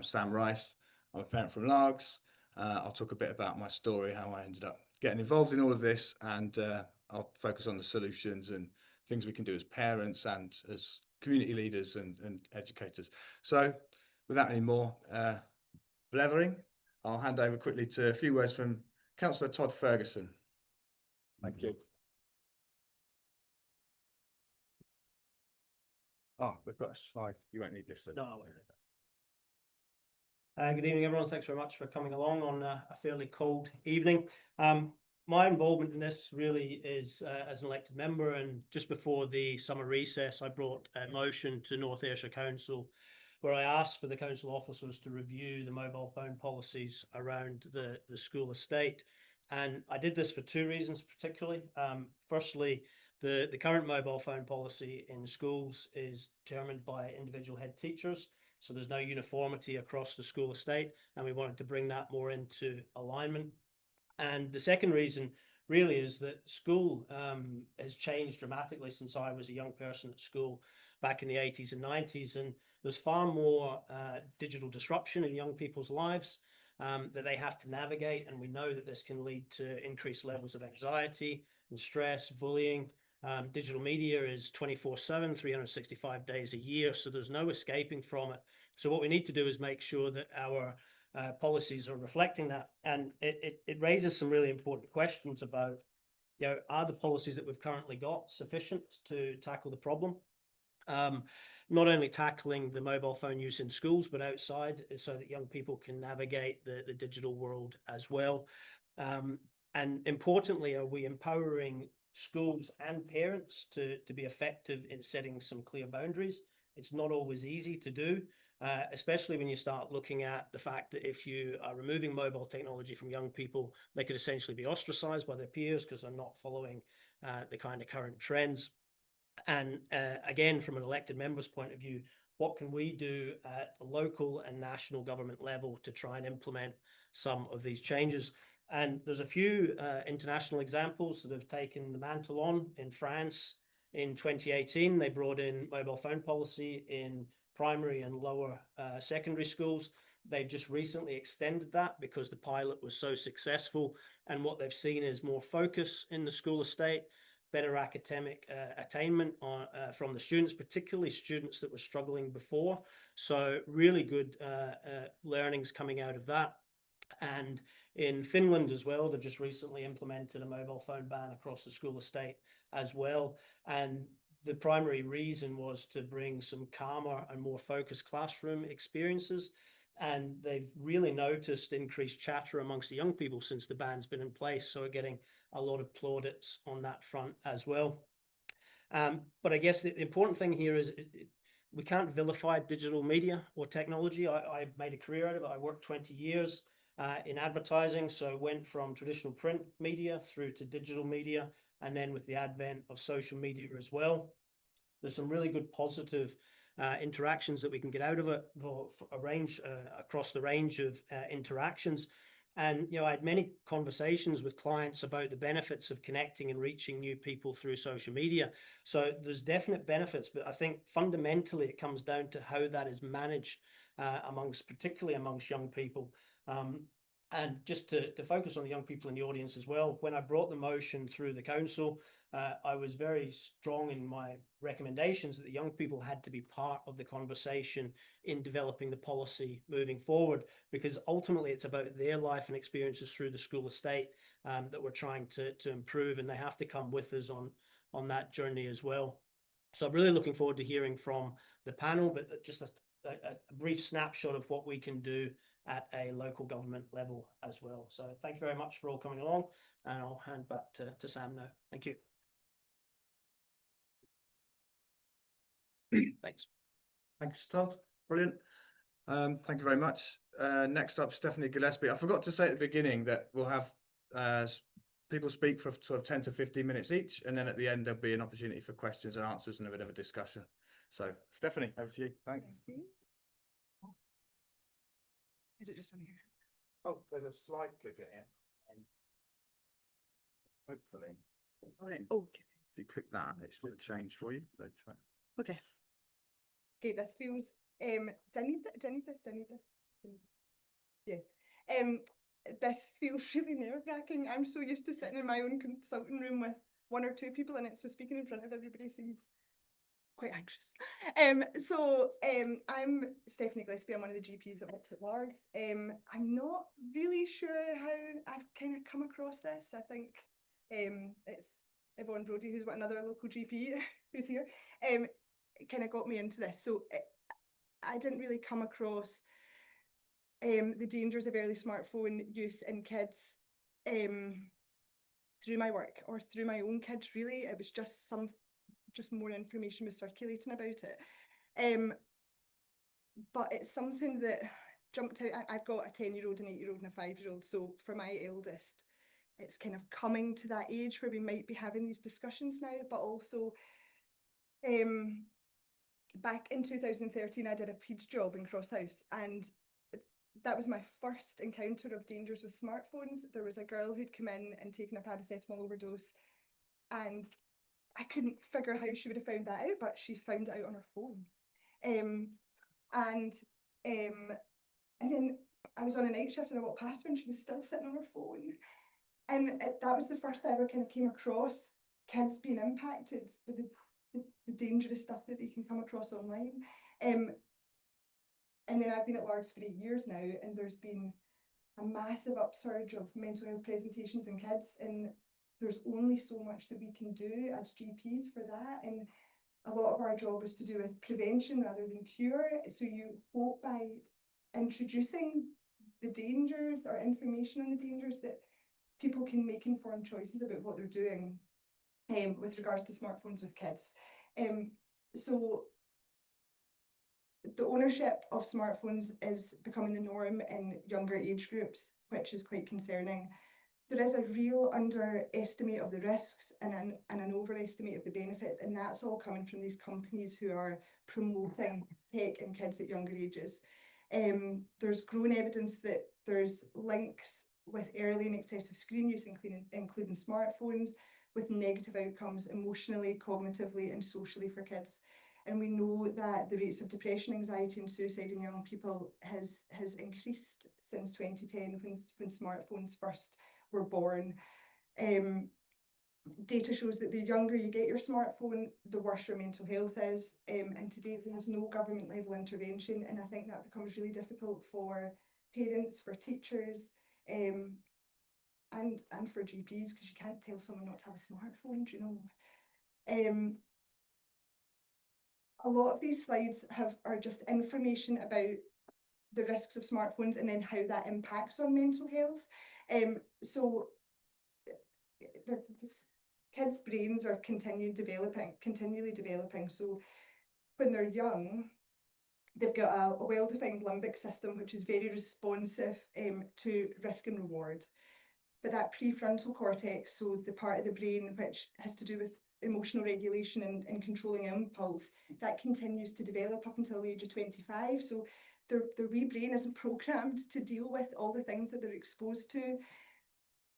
Sam Rice. I'm a parent from Largs. I'll talk a bit about my story, how I ended up getting involved in all of this, and I'll focus on the solutions and things we can do as parents and as community leaders and educators. So without any more blethering, I'll hand over quickly to a few words from Councillor Todd Fergusson. Thank you. Oh, we've got a slide. You won't need this then. No, I won't. Good evening, everyone. Thanks very much for coming along on a fairly cold evening. My involvement in this really is as an elected member, and just before the summer recess, I brought a motion to North Ayrshire Council where I asked for the council officers to review the mobile phone policies around the school estate. And I did this for two reasons particularly. Firstly, the current mobile phone policy in schools is determined by individual head teachers. So there's no uniformity across the school estate, and we wanted to bring that more into alignment. And the second reason really is that school has changed dramatically since I was a young person at school back in the 80s and 90s, and there's far more digital disruption in young people's lives that they have to navigate, and we know that this can lead to increased levels of anxiety and stress, bullying. Digital media is 24/7, 365 days a year, so there's no escaping from it. So what we need to do is make sure that our policies are reflecting that, and it raises some really important questions about, you know, are the policies that we've currently got sufficient to tackle the problem? Not only tackling the mobile phone use in schools, but outside, so that young people can navigate the digital world as well. And importantly, are we empowering schools and parents to be effective in setting some clear boundaries? It's not always easy to do, especially when you start looking at the fact that if you are removing mobile technology from young people, they could essentially be ostracized by their peers because they're not following the kind of current trends. And again, from an elected member's point of view, what can we do at the local and national government level to try and implement some of these changes? And there's a few international examples that have taken the mantle on. In France in 2018, they brought in mobile phone policy in primary and lower secondary schools. They've just recently extended that because the pilot was so successful. And what they've seen is more focus in the school estate, better academic attainment from the students, particularly students that were struggling before. So really good learnings coming out of that. And in Finland as well, they've just recently implemented a mobile phone ban across the school estate as well. And the primary reason was to bring some calmer and more focused classroom experiences. And they've really noticed increased chatter amongst the young people since the ban's been in place. So we're getting a lot of plaudits on that front as well. But I guess the important thing here is we can't vilify digital media or technology. I made a career out of it. I worked 20 years in advertising, so went from traditional print media through to digital media, and then with the advent of social media as well. There's some really good positive interactions that we can get out of it for a range across the range of interactions. And you know, I had many conversations with clients about the benefits of connecting and reaching new people through social media. So there's definite benefits, but I think fundamentally it comes down to how that is managed particularly amongst young people. And just to focus on the young people in the audience as well, when I brought the motion through the council, I was very strong in my recommendations that the young people had to be part of the conversation in developing the policy moving forward, because ultimately it's about their life and experiences through the school estate that we're trying to improve, and they have to come with us on that journey as well. So I'm really looking forward to hearing from the panel, but just a brief snapshot of what we can do at a local government level as well. So thank you very much for all coming along, and I'll hand back to Sam now. Thank you. Thanks. Thanks, Todd. Brilliant. Thank you very much. Next up, Stephanie Gillespie. I forgot to say at the beginning that we'll have people speak for sort of 10 to 15 minutes each, and then at the end there'll be an opportunity for questions and answers and a bit of a discussion. So Stephanie, over to you. Thanks. Thank you. Is it just on here? Oh, there's a slide clip in here. Hopefully. Okay. If you click that, it should change for you. Okay. Okay, this feels do I need this? This feels really nerve-wracking. I'm so used to sitting in my own consulting room with 1 or 2 people in it, so speaking in front of everybody seems quite anxious. I'm Stephanie Gillespie. I'm one of the GPs that works at Cllr. I'm not really sure how I've kind of come across this. I think it's Yvonne Brodie, who's another local GP who's here, kind of got me into this. So I didn't really come across the dangers of early smartphone use in kids through my work or through my own kids, really. It was just more information was circulating about it. But it's something that jumped out. I've got a 10-year-old, an 8-year-old and a 5-year-old. So for my eldest, it's kind of coming to that age where we might be having these discussions now, but also back in 2013, I did a peds job in Crosshouse, and that was my first encounter of dangers with smartphones. There was a girl who'd come in and taken a paracetamol overdose, and I couldn't figure how she would have found that out, but she found it out on her phone. And then I was on a night shift and I walked past her and she was still sitting on her phone. And that was the first I ever kind of came across kids being impacted with the dangerous stuff that they can come across online. And then I've been at Cllr for 8 years now, and there's been a massive upsurge of mental health presentations in kids, and there's only so much that we can do as GPs for that. And a lot of our job is to do with prevention rather than cure. So you hope by introducing the dangers or information on the dangers that people can make informed choices about what they're doing with regards to smartphones with kids. So the ownership of smartphones is becoming the norm in younger age groups, which is quite concerning. There is a real underestimate of the risks and an overestimate of the benefits, and that's all coming from these companies who are promoting tech in kids at younger ages. There's growing evidence that there's links with early and excessive screen use, including smartphones, with negative outcomes emotionally, cognitively and socially for kids. And we know that the rates of depression, anxiety and suicide in young people has increased since 2010 when smartphones first were born. Data shows that the younger you get your smartphone, the worse your mental health is. And today there's no government level intervention, and I think that becomes really difficult for parents, for teachers, and for GPs, because you can't tell someone not to have a smartphone, you know. A lot of these slides are just information about the risks of smartphones and then how that impacts on mental health. So the kids' brains are continually developing. So when they're young, they've got a well-defined limbic system, which is very responsive to risk and reward. But that prefrontal cortex, so the part of the brain which has to do with emotional regulation and controlling impulse, that continues to develop up until the age of 25. So their wee brain isn't programmed to deal with all the things that they're exposed to.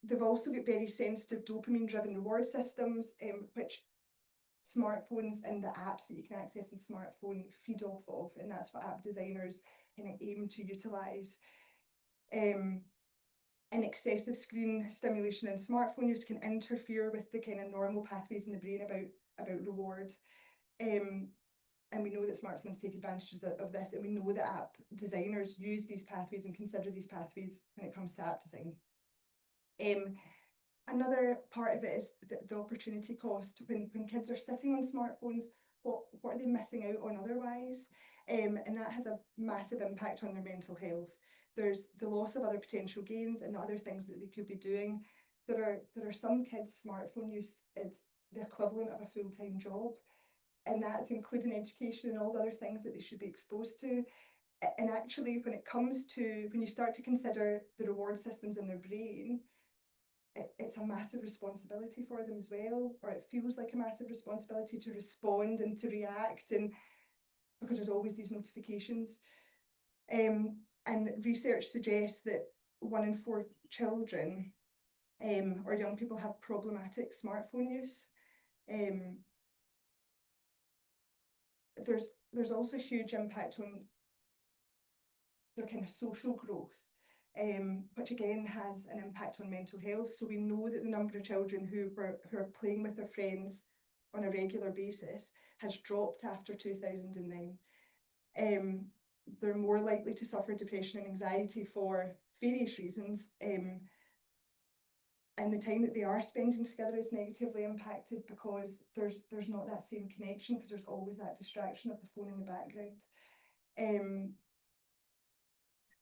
They've also got very sensitive dopamine-driven reward systems, which smartphones and the apps that you can access in smartphone feed off of, and that's what app designers kind of aim to utilise. And excessive screen stimulation and smartphone use can interfere with the kind of normal pathways in the brain about reward. And we know that smartphones take advantages of this, and we know that app designers use these pathways and consider these pathways when it comes to app design. Another part of it is the opportunity cost. When kids are sitting on smartphones, what are they missing out on otherwise? And that has a massive impact on their mental health. There's the loss of other potential gains and other things that they could be doing. There are some kids' smartphone use is the equivalent of a full-time job, and that's including education and all the other things that they should be exposed to. And actually, when you start to consider the reward systems in their brain, it's a massive responsibility for them as well, or it feels like a massive responsibility to respond and to react, and because there's always these notifications. And research suggests that 1 in 4 children or young people have problematic smartphone use. There's also a huge impact on their kind of social growth. which again has an impact on mental health. So we know that the number of children who are playing with their friends on a regular basis has dropped after 2009. They're more likely to suffer depression and anxiety for various reasons. And the time that they are spending together is negatively impacted because there's not that same connection, because there's always that distraction of the phone in the background.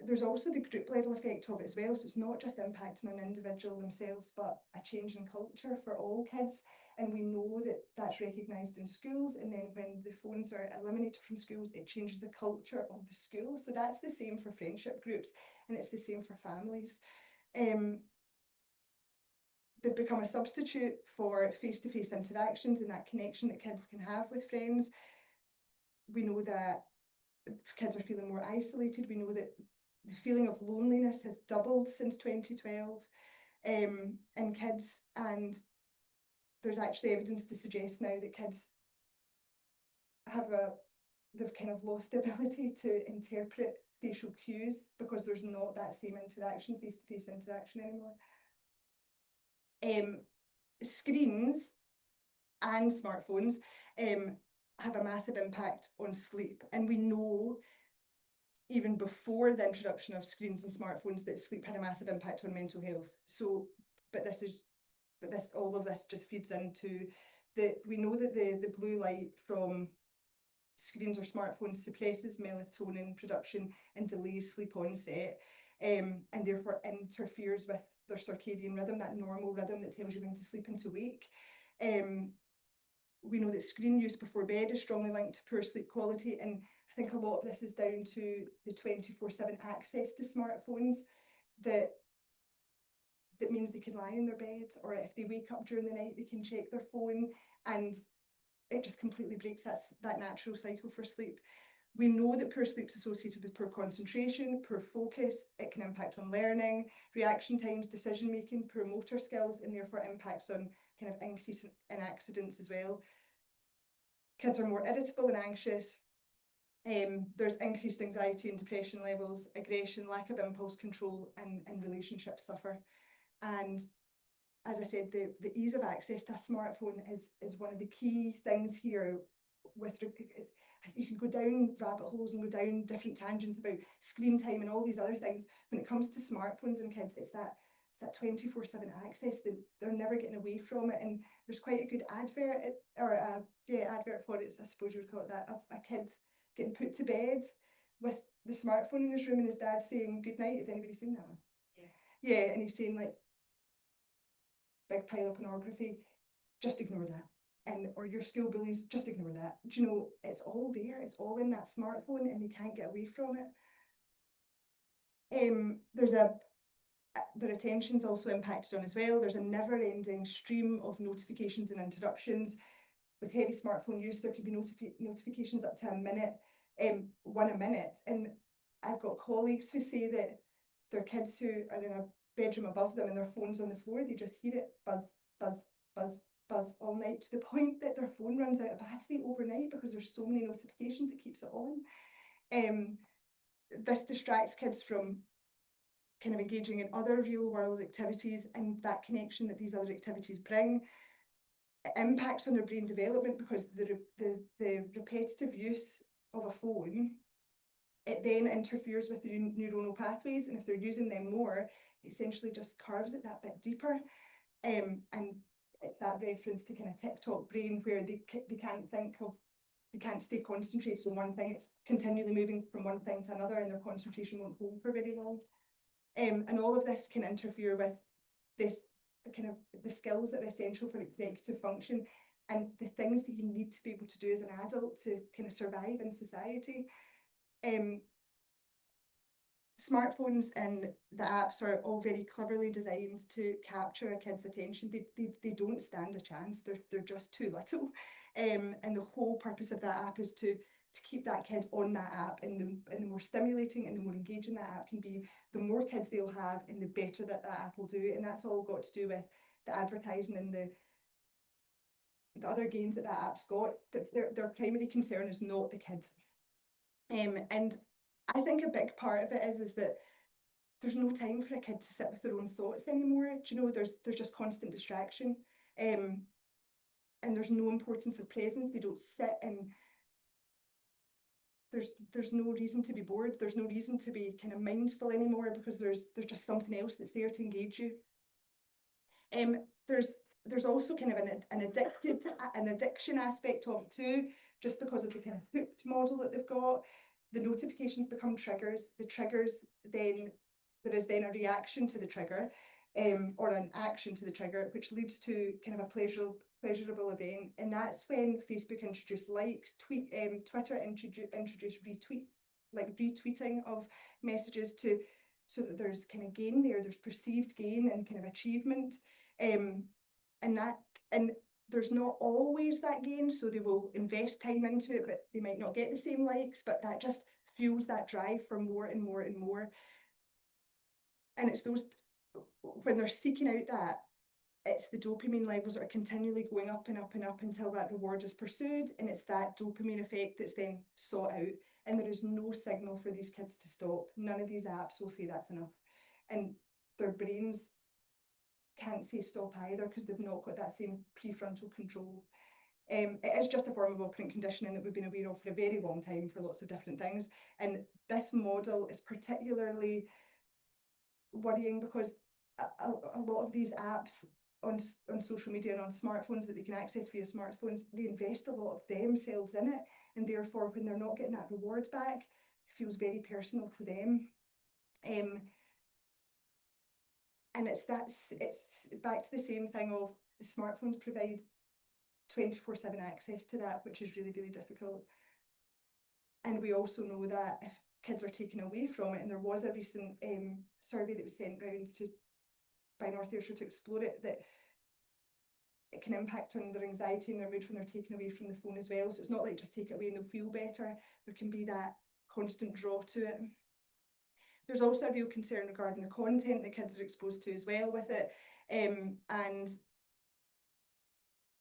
There's also the group level effect of it as well. So it's not just impacting on the individual themselves, but a change in culture for all kids. And we know that that's recognised in schools. And then when the phones are eliminated from schools, it changes the culture of the school. So that's the same for friendship groups, and it's the same for families. They've become a substitute for face-to-face interactions and that connection that kids can have with friends. We know that kids are feeling more isolated. We know that the feeling of loneliness has doubled since 2012 in kids, and there's actually evidence to suggest now that kids they've kind of lost the ability to interpret facial cues because there's not that same interaction, face-to-face interaction anymore. Screens and smartphones have a massive impact on sleep, and we know even before the introduction of screens and smartphones that sleep had a massive impact on mental health. So, all of this just feeds into we know that the blue light from screens or smartphones suppresses melatonin production and delays sleep onset, and therefore interferes with their circadian rhythm, that normal rhythm that tells you when to sleep and to wake. We know that screen use before bed is strongly linked to poor sleep quality, and I think a lot of this is down to the 24/7 access to smartphones that means they can lie in their bed, or if they wake up during the night, they can check their phone, and it just completely breaks that natural cycle for sleep. We know that poor sleep is associated with poor concentration, poor focus. It can impact on learning, reaction times, decision making, poor motor skills, and therefore impacts on kind of increase in accidents as well. Kids are more irritable and anxious. There's increased anxiety and depression levels, aggression, lack of impulse control, and relationships suffer. And as I said, the ease of access to a smartphone is one of the key things here. You can go down rabbit holes and go down different tangents about screen time and all these other things. When it comes to smartphones and kids, it's that 24/7 access that they're never getting away from it. And there's quite a good advert advert for it, I suppose you would call it that, of a kid getting put to bed with the smartphone in his room and his dad saying good night. Has anybody seen that one? Yeah, and he's saying like, big pile of pornography, just ignore that. Or your school bullies, just ignore that. Do you know, it's all there, it's all in that smartphone, and they can't get away from it. Their attention's also impacted on as well. There's a never-ending stream of notifications and interruptions. With heavy smartphone use, there could be notifications up to a minute, one a minute. And I've got colleagues who say that their kids who are in a bedroom above them and their phone's on the floor, they just hear it buzz, buzz, buzz, buzz all night, to the point that their phone runs out of battery overnight because there's so many notifications it keeps it on. This distracts kids from kind of engaging in other real world activities, and that connection that these other activities bring. It impacts on their brain development because the repetitive use of a phone, it then interferes with the neuronal pathways, and if they're using them more, it essentially just carves it that bit deeper. And it's that reference to kind of TikTok brain, where they can't stay concentrated on one thing. It's continually moving from one thing to another, and their concentration won't hold for very long. And all of this can interfere with the skills that are essential for executive function and the things that you need to be able to do as an adult to kind of survive in society. Smartphones and the apps are all very cleverly designed to capture a kid's attention. They don't stand a chance. They're just too little. And the whole purpose of that app is to keep that kid on that app, and the more stimulating and the more engaging that app can be, the more kids they'll have and the better that app will do. And that's all got to do with the advertising and the other gains that app's got. Their primary concern is not the kids. And I think a big part of it is that there's no time for a kid to sit with their own thoughts anymore. Do you know, there's just constant distraction, and there's no importance of presence. They don't sit, and there's no reason to be bored. There's no reason to be kind of mindful anymore, because there's just something else that's there to engage you. There's also kind of an addiction aspect of it too, just because of the kind of hooked model that they've got. The notifications become triggers. The triggers, then there is then a reaction to the trigger, or an action to the trigger, which leads to kind of a pleasurable event. And that's when Facebook introduced likes, Twitter introduced retweeting of messages so that there's kind of gain there. There's perceived gain and kind of achievement, and there's not always that gain, so they will invest time into it, but they might not get the same likes, but that just fuels that drive for more and more and more. And it's those, when they're seeking out that, it's the dopamine levels that are continually going up and up and up until that reward is pursued, and it's that dopamine effect that's then sought out, and there is no signal for these kids to stop. None of these apps will say that's enough, and their brains can't say stop either, because they've not got that same prefrontal control. It is just a form of operant conditioning that we've been aware of for a very long time for lots of different things, and this model is particularly worrying because a lot of these apps on social media and on smartphones that they can access via smartphones, they invest a lot of themselves in it, and therefore when they're not getting that reward back, it feels very personal to them. And it's back to the same thing of the smartphones provide 24/7 access to that, which is really, really difficult. And we also know that if kids are taken away from it, and there was a recent survey that was sent round by North Ayrshire to explore it, that it can impact on their anxiety and their mood when they're taken away from the phone as well. So it's not like just take it away and they'll feel better. There can be that constant draw to it. There's also a real concern regarding the content that kids are exposed to as well with it, and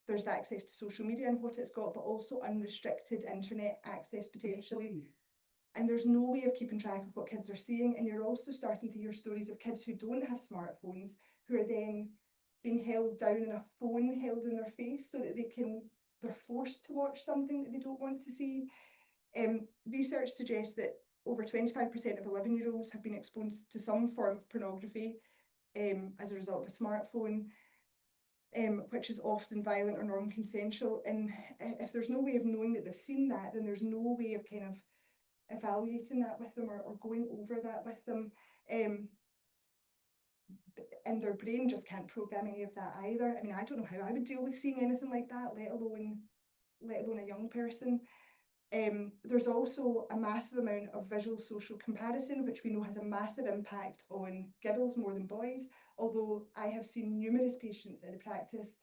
there's access to social media and what it's got, but also unrestricted internet access potentially. And there's no way of keeping track of what kids are seeing. And you're also starting to hear stories of kids who don't have smartphones, who are then being held down in a phone held in their face so that they're forced to watch something that they don't want to see. Research suggests that over 25% of 11-year-olds have been exposed to some form of pornography as a result of a smartphone, which is often violent or non-consensual. And if there's no way of knowing that they've seen that, then there's no way of kind of evaluating that with them or going over that with them. And their brain just can't program any of that either. I mean, I don't know how I would deal with seeing anything like that, let alone a young person. There's also a massive amount of visual social comparison, which we know has a massive impact on girls more than boys, although I have seen numerous patients in the practice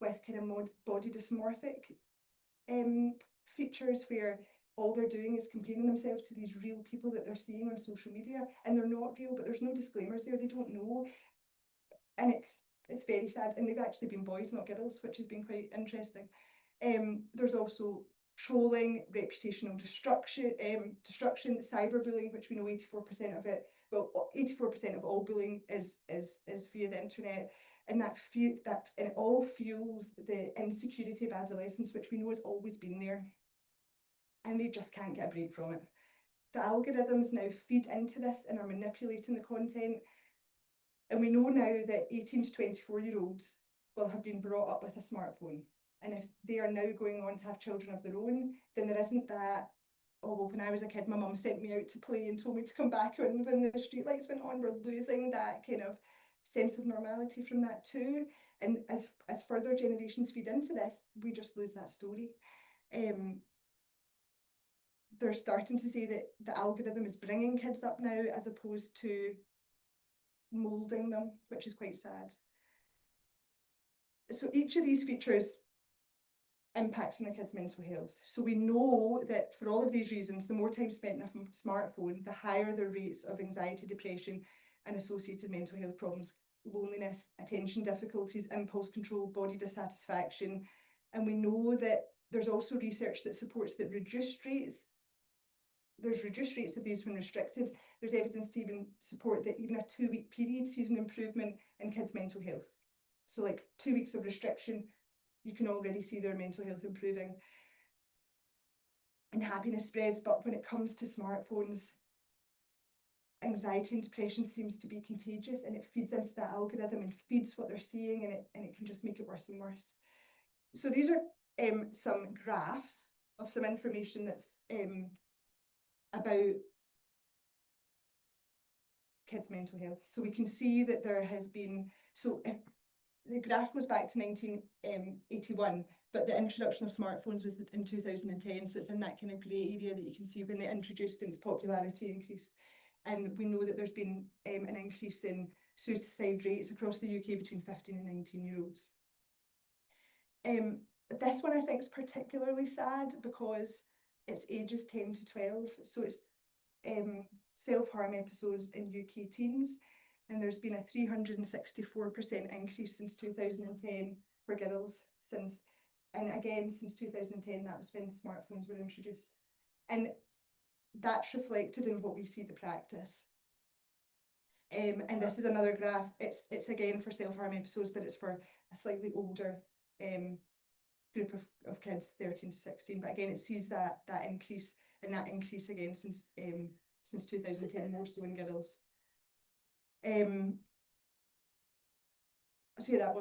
with kind of body dysmorphic features where all they're doing is comparing themselves to these real people that they're seeing on social media, and they're not real, but there's no disclaimers there, they don't know. And it's very sad, and they've actually been boys, not girls, which has been quite interesting. There's also trolling, reputational destruction, cyberbullying, which we know 84% of it, well, 84% of all bullying is via the internet, and it all fuels the insecurity of adolescence, which we know has always been there, and they just can't get a break from it. The algorithms now feed into this and are manipulating the content, and we know now that 18 to 24-year-olds will have been brought up with a smartphone. And if they are now going on to have children of their own, then there isn't that, oh, well, when I was a kid, my mum sent me out to play and told me to come back when the streetlights went on. We're losing that kind of sense of normality from that too. And as further generations feed into this, we just lose that story. They're starting to say that the algorithm is bringing kids up now as opposed to moulding them, which is quite sad. So each of these features impacts on a kid's mental health. So we know that for all of these reasons, the more time spent on a smartphone, the higher the rates of anxiety, depression, and associated mental health problems, loneliness, attention difficulties, impulse control, body dissatisfaction. And we know that there's also research that supports that there's reduced rates of these when restricted, there's evidence to even support that even a 2-week period sees an improvement in kids' mental health. So like 2 weeks of restriction, you can already see their mental health improving. And happiness spreads, but when it comes to smartphones, anxiety and depression seems to be contagious, and it feeds into that algorithm and feeds what they're seeing, and it can just make it worse and worse. So these are some graphs of some information that's about kids' mental health. So we can see that there has been, so if the graph goes back to 1981, but the introduction of smartphones was in 2010, so it's in that kind of grey area that you can see when they introduced and its popularity increased. And we know that there's been an increase in suicide rates across the UK between 15 and 19-year-olds. This one I think is particularly sad because it's ages 10 to 12, so it's self-harm episodes in UK teens, and there's been a 364% increase since 2010 for girls, and again since 2010, that was when smartphones were introduced. And that's reflected in what we see the practice. And this is another graph. It's again for self-harm episodes, but it's for a slightly older group of kids, 13 to 16. But again, it sees that increase, and that increase again since 2010, more so in girls. So yeah, that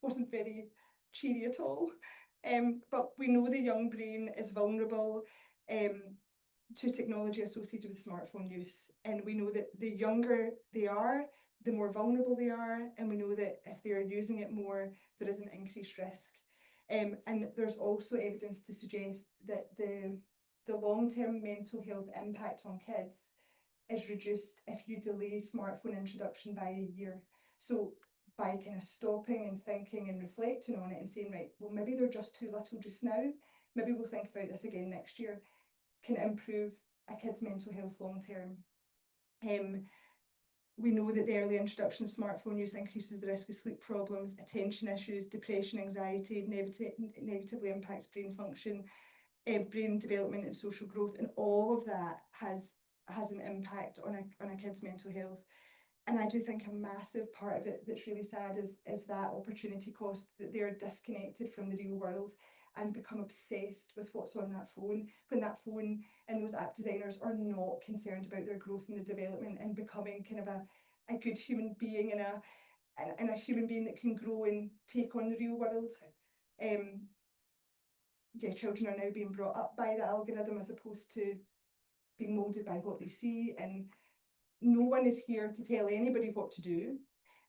wasn't very cheery at all. But we know the young brain is vulnerable to technology associated with smartphone use, and we know that the younger they are, the more vulnerable they are, and we know that if they are using it more, there is an increased risk. And there's also evidence to suggest that the long-term mental health impact on kids is reduced if you delay smartphone introduction by a year. So by kind of stopping and thinking and reflecting on it and saying, right, well, maybe they're just too little just now, maybe we'll think about this again next year, can improve a kid's mental health long term. We know that the early introduction of smartphone use increases the risk of sleep problems, attention issues, depression, anxiety, negatively impacts brain function, brain development and social growth, and all of that has an impact on a kid's mental health. And I do think a massive part of it that's really sad is that opportunity cost, that they're disconnected from the real world and become obsessed with what's on that phone, when that phone and those app designers are not concerned about their growth and their development and becoming kind of a good human being and a human being that can grow and take on the real world. Yeah, children are now being brought up by the algorithm as opposed to being moulded by what they see, and no one is here to tell anybody what to do,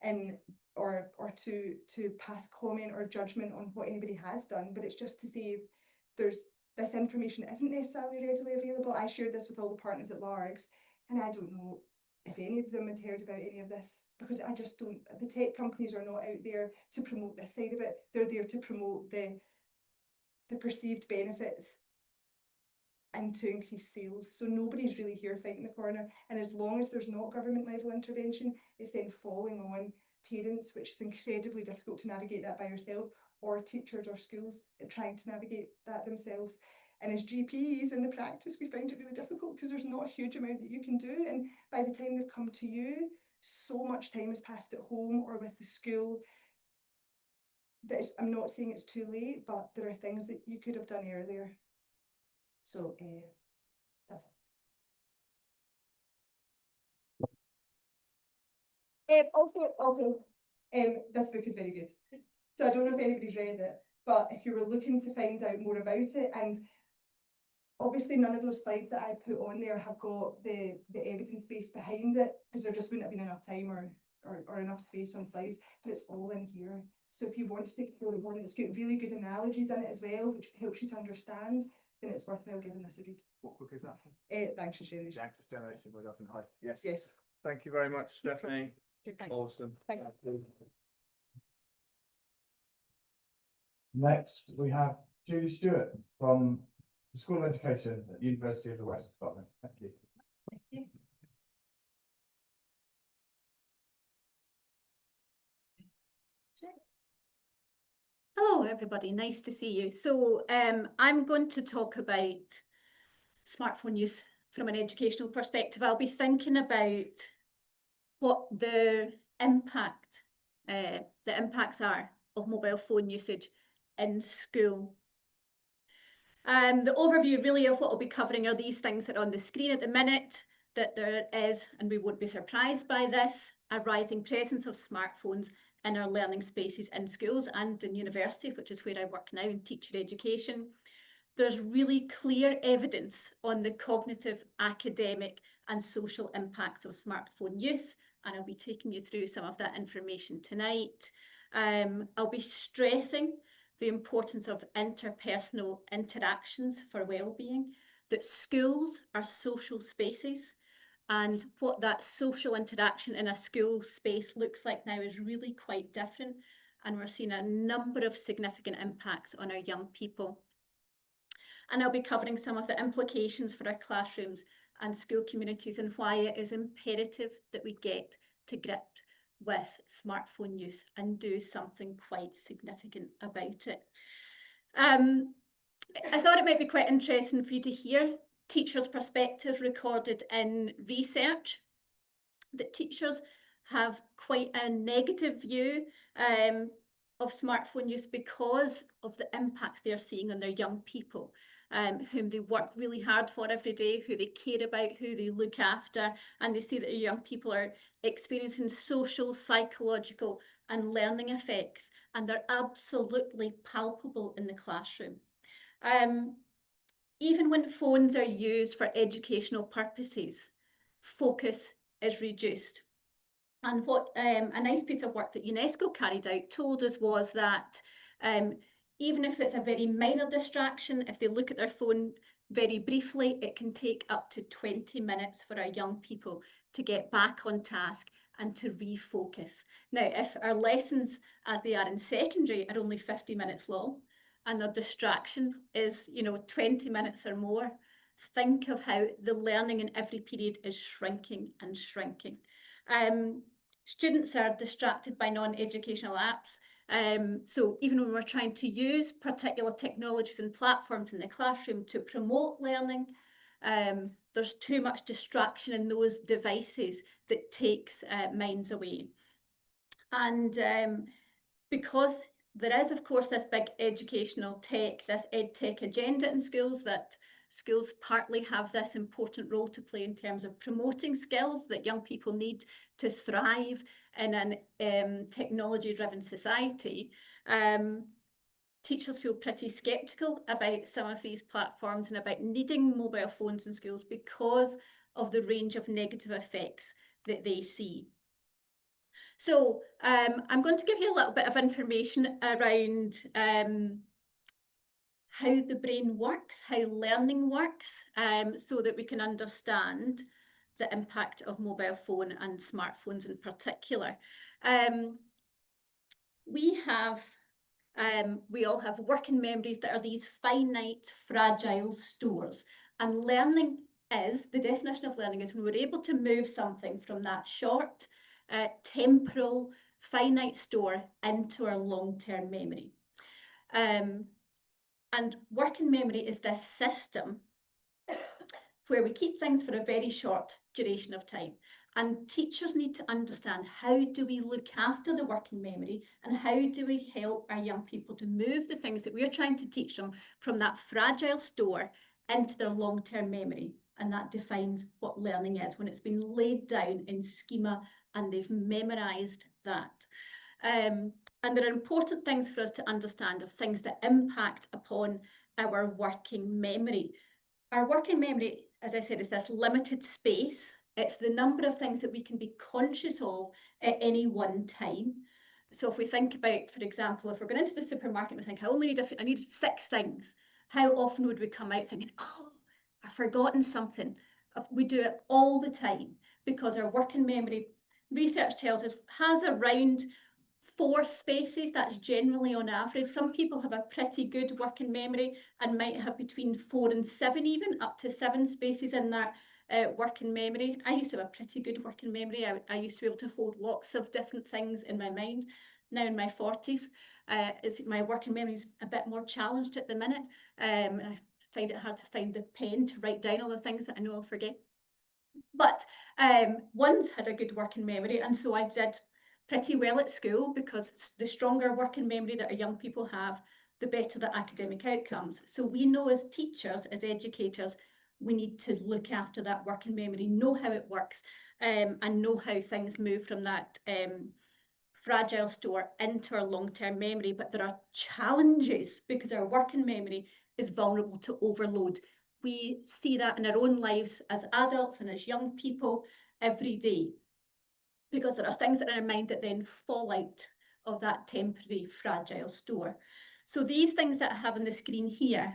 and or to pass comment or judgment on what anybody has done, but it's just to say there's this information isn't necessarily readily available. I shared this with all the partners at Cllr, and I don't know if any of them had heard about any of this, because I just don't, the tech companies are not out there to promote this side of it. They're there to promote the perceived benefits and to increase sales. So nobody's really here fighting the corner, and as long as there's not government level intervention, it's then falling on parents, which is incredibly difficult to navigate that by yourself, or teachers or schools trying to navigate that themselves. And as GPs in the practice, we find it really difficult because there's not a huge amount that you can do, and by the time they've come to you, so much time has passed at home or with the school that I'm not saying it's too late, but there are things that you could have done earlier. So that's it. Also, this book is very good. So I don't know if anybody's read it, but if you were looking to find out more about it, and obviously none of those slides that I put on there have got the evidence base behind it, because there just wouldn't have been enough time or enough space on slides, but it's all in here. So if you want to explore it more, it's got really good analogies in it as well, which helps you to understand, then it's worthwhile giving this a read. What book is that from? The Anxious Generation. The Anxious Generation by Jonathan Hyde. Yes. Yes. Thank you very much, Stephanie. Good, thanks. Awesome. Thank you. Next, we have Julie Stewart from the School of Education at the University of the West Department. Thank you. Thank you. Hello everybody, nice to see you. So I'm going to talk about smartphone use from an educational perspective, I'll be thinking about what the impacts are of mobile phone usage in school. The overview really of what I'll be covering are these things that are on the screen at the minute, that there is, and we won't be surprised by this, a rising presence of smartphones in our learning spaces in schools and in university, which is where I work now in teacher education. There's really clear evidence on the cognitive, academic and social impacts of smartphone use, and I'll be taking you through some of that information tonight. I'll be stressing the importance of interpersonal interactions for well-being, that schools are social spaces, and what that social interaction in a school space looks like now is really quite different, and we're seeing a number of significant impacts on our young people. And I'll be covering some of the implications for our classrooms and school communities and why it is imperative that we get to grips with smartphone use and do something quite significant about it. I thought it might be quite interesting for you to hear teachers' perspective recorded in research, that teachers have quite a negative view of smartphone use because of the impacts they're seeing on their young people, whom they work really hard for every day, who they care about, who they look after, and they see that their young people are experiencing social, psychological and learning effects, and they're absolutely palpable in the classroom. Even when phones are used for educational purposes, focus is reduced. And what a nice piece of work that UNESCO carried out told us was that even if it's a very minor distraction, if they look at their phone very briefly, it can take up to 20 minutes for our young people to get back on task and to refocus. Now, if our lessons, as they are in secondary, are only 50 minutes long, and the distraction is, 20 minutes or more, think of how the learning in every period is shrinking and shrinking. Students are distracted by non-educational apps. So even when we're trying to use particular technologies and platforms in the classroom to promote learning, there's too much distraction in those devices that takes minds away. And because there is, of course, this big educational tech, this ed tech agenda in schools, that schools partly have this important role to play in terms of promoting skills that young people need to thrive in a technology-driven society. Teachers feel pretty sceptical about some of these platforms and about needing mobile phones in schools because of the range of negative effects that they see. So I'm going to give you a little bit of information around how the brain works, how learning works, so that we can understand the impact of mobile phone and smartphones in particular. We all have working memories that are these finite, fragile stores, and learning is, the definition of learning is when we're able to move something from that short, temporal, finite store into our long-term memory. And working memory is this system where we keep things for a very short duration of time. And teachers need to understand, how do we look after the working memory, and how do we help our young people to move the things that we're trying to teach them from that fragile store into their long-term memory. And that defines what learning is, when it's been laid down in schema and they've memorized that. And there are important things for us to understand of things that impact upon our working memory. Our working memory, as I said, is this limited space. It's the number of things that we can be conscious of at any one time. So if we think about, for example, if we're going into the supermarket and we think, I need 6 things, how often would we come out thinking, oh, I've forgotten something? We do it all the time because our working memory, research tells us, has around 4 spaces. That's generally on average. Some people have a pretty good working memory and might have between 4 and 7, even up to 7 spaces in that working memory. I used to have a pretty good working memory. I used to be able to hold lots of different things in my mind. Now in my 40s, my working memory is a bit more challenged at the minute. I find it hard to find the pen to write down all the things that I know I'll forget. But one's had a good working memory, and so I did pretty well at school, because the stronger working memory that our young people have, the better the academic outcomes. So we know as teachers, as educators, we need to look after that working memory, know how it works, and know how things move from that fragile store into our long-term memory. But there are challenges, because our working memory is vulnerable to overload. We see that in our own lives as adults and as young people every day, because there are things that are in our mind that then fall out of that temporary fragile store. So these things that I have on the screen here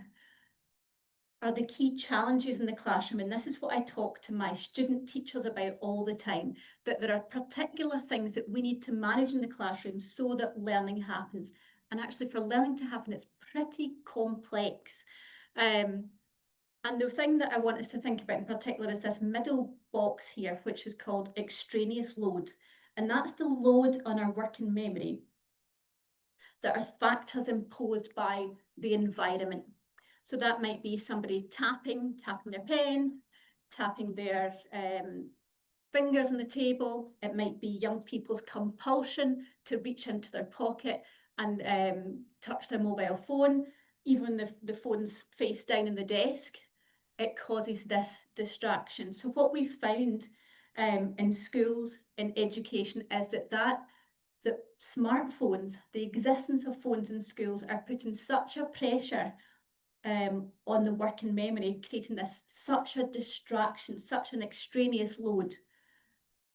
are the key challenges in the classroom, and this is what I talk to my student teachers about all the time, that there are particular things that we need to manage in the classroom so that learning happens. And actually, for learning to happen, it's pretty complex. And the thing that I want us to think about in particular is this middle box here, which is called extraneous load. And that's the load on our working memory that are factors imposed by the environment. So that might be somebody tapping their pen, tapping their fingers on the table. It might be young people's compulsion to reach into their pocket and touch their mobile phone, even if the phone's face down in the desk. It causes this distraction. So what we found in schools, in education, is that smartphones, the existence of phones in schools, are putting such a pressure on the working memory, creating such a distraction, such an extraneous load,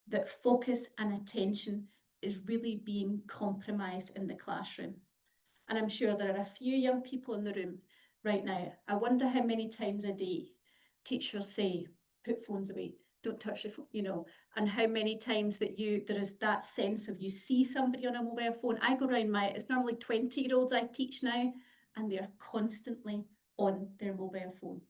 that focus and attention is really being compromised in the classroom. And I'm sure there are a few young people in the room right now. I wonder how many times a day teachers say, put phones away, don't touch your phone, you know, and how many times that there is that sense of, you see somebody on a mobile phone. I go around it's normally 20-year-olds I teach now, and they're constantly on their mobile phone.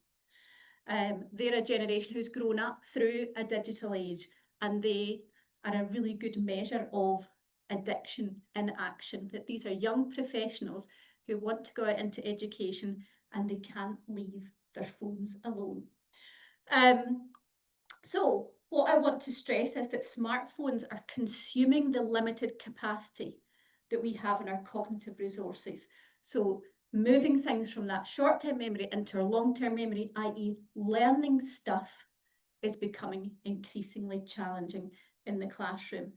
They're a generation who's grown up through a digital age, and they are a really good measure of addiction in action, that these are young professionals who want to go out into education and they can't leave their phones alone. So what I want to stress is that smartphones are consuming the limited capacity that we have in our cognitive resources. So moving things from that short-term memory into our long-term memory, i.e. learning stuff, is becoming increasingly challenging in the classroom.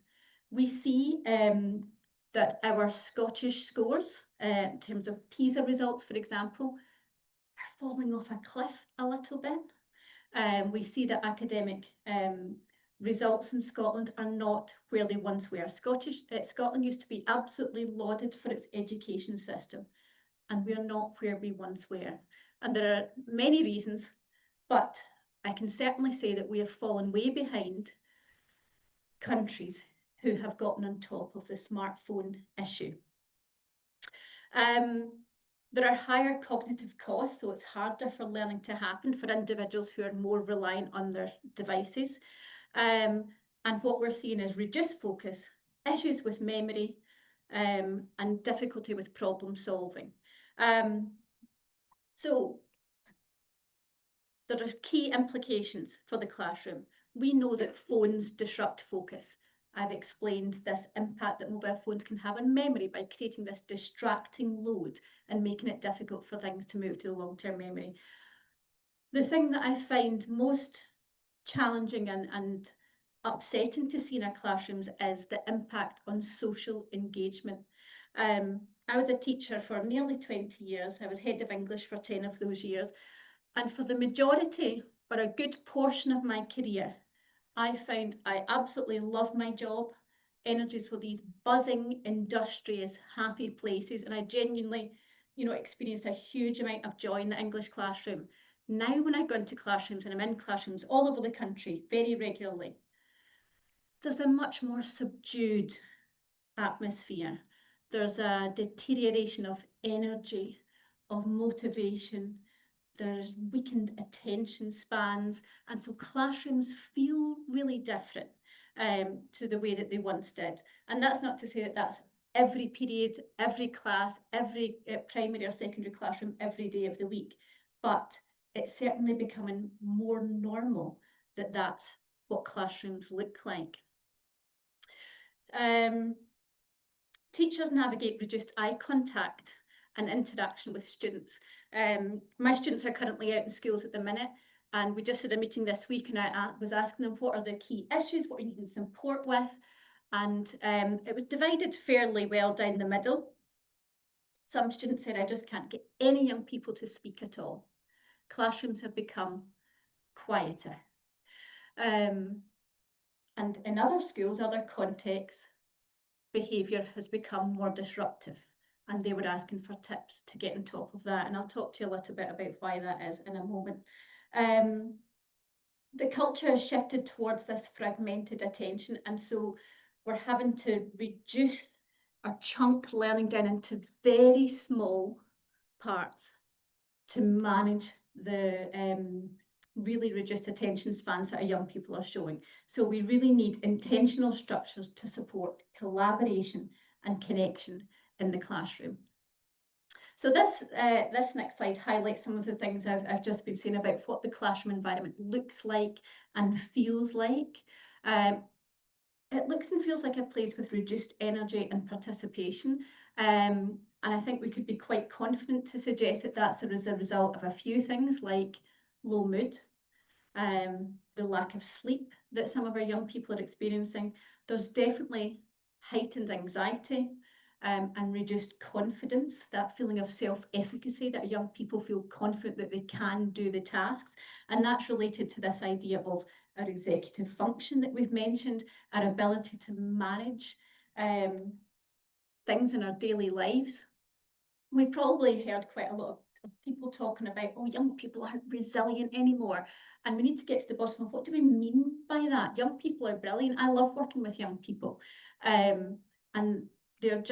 We see that our Scottish scores, in terms of PISA results, for example, are falling off a cliff a little bit. We see that academic results in Scotland are not where they once were. Scotland used to be absolutely lauded for its education system, and we're not where we once were. And there are many reasons, but I can certainly say that we have fallen way behind countries who have gotten on top of the smartphone issue. There are higher cognitive costs, so it's harder for learning to happen for individuals who are more reliant on their devices. And what we're seeing is reduced focus, issues with memory, and difficulty with problem solving. So there are key implications for the classroom. We know that phones disrupt focus. I've explained this impact that mobile phones can have on memory by creating this distracting load and making it difficult for things to move to the long-term memory. The thing that I find most challenging and upsetting to see in our classrooms is the impact on social engagement. I was a teacher for nearly 20 years. I was head of English for 10 of those years. And for the majority, or a good portion of my career, I found I absolutely love my job. Energies were these buzzing, industrious, happy places, and I genuinely, experienced a huge amount of joy in the English classroom. Now, when I go into classrooms, and I'm in classrooms all over the country very regularly, there's a much more subdued atmosphere. There's a deterioration of energy, of motivation. There's weakened attention spans, and so classrooms feel really different to the way that they once did. And that's not to say that that's every period, every class, every primary or secondary classroom every day of the week, but it's certainly becoming more normal that that's what classrooms look like. Teachers navigate reduced eye contact and interaction with students. My students are currently out in schools at the minute, and we just had a meeting this week, and I was asking them what are the key issues, what are you needing support with, and it was divided fairly well down the middle. Some students said, I just can't get any young people to speak at all. Classrooms have become quieter. And in other schools, other contexts, behaviour has become more disruptive, and they were asking for tips to get on top of that. And I'll talk to you a little bit about why that is in a moment. The culture has shifted towards this fragmented attention, and so we're having to reduce or chunk learning down into very small parts to manage the really reduced attention spans that our young people are showing. So we really need intentional structures to support collaboration and connection in the classroom. So this next slide highlights some of the things I've just been saying about what the classroom environment looks like and feels like. It looks and feels like a place with reduced energy and participation. And I think we could be quite confident to suggest that that's as a result of a few things like low mood, the lack of sleep that some of our young people are experiencing. There's definitely heightened anxiety and reduced confidence, that feeling of self-efficacy, that young people feel confident that they can do the tasks. And that's related to this idea of our executive function that we've mentioned, our ability to manage things in our daily lives. We've probably heard quite a lot of people talking about, oh, young people aren't resilient anymore. And we need to get to the bottom of what do we mean by that? Young people are brilliant. I love working with young people. And they're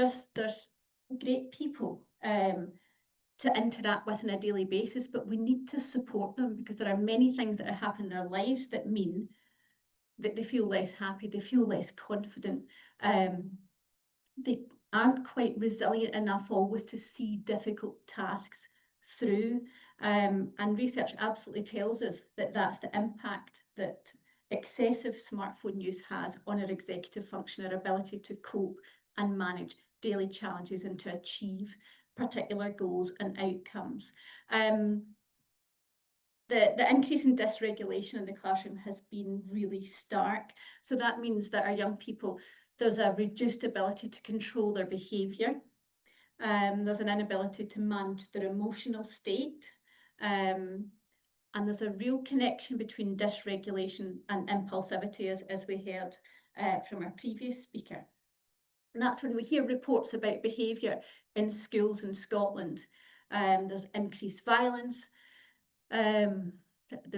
great people to interact with on a daily basis, but we need to support them because there are many things that are happening in their lives that mean that they feel less happy, they feel less confident. They aren't quite resilient enough always to see difficult tasks through. And research absolutely tells us that that's the impact that excessive smartphone use has on our executive function, our ability to cope and manage daily challenges and to achieve particular goals and outcomes. The increase in dysregulation in the classroom has been really stark. So that means that our young people, there's a reduced ability to control their behaviour. There's an inability to manage their emotional state. And there's a real connection between dysregulation and impulsivity, as we heard from our previous speaker. And that's when we hear reports about behaviour in schools in Scotland. There's increased violence. There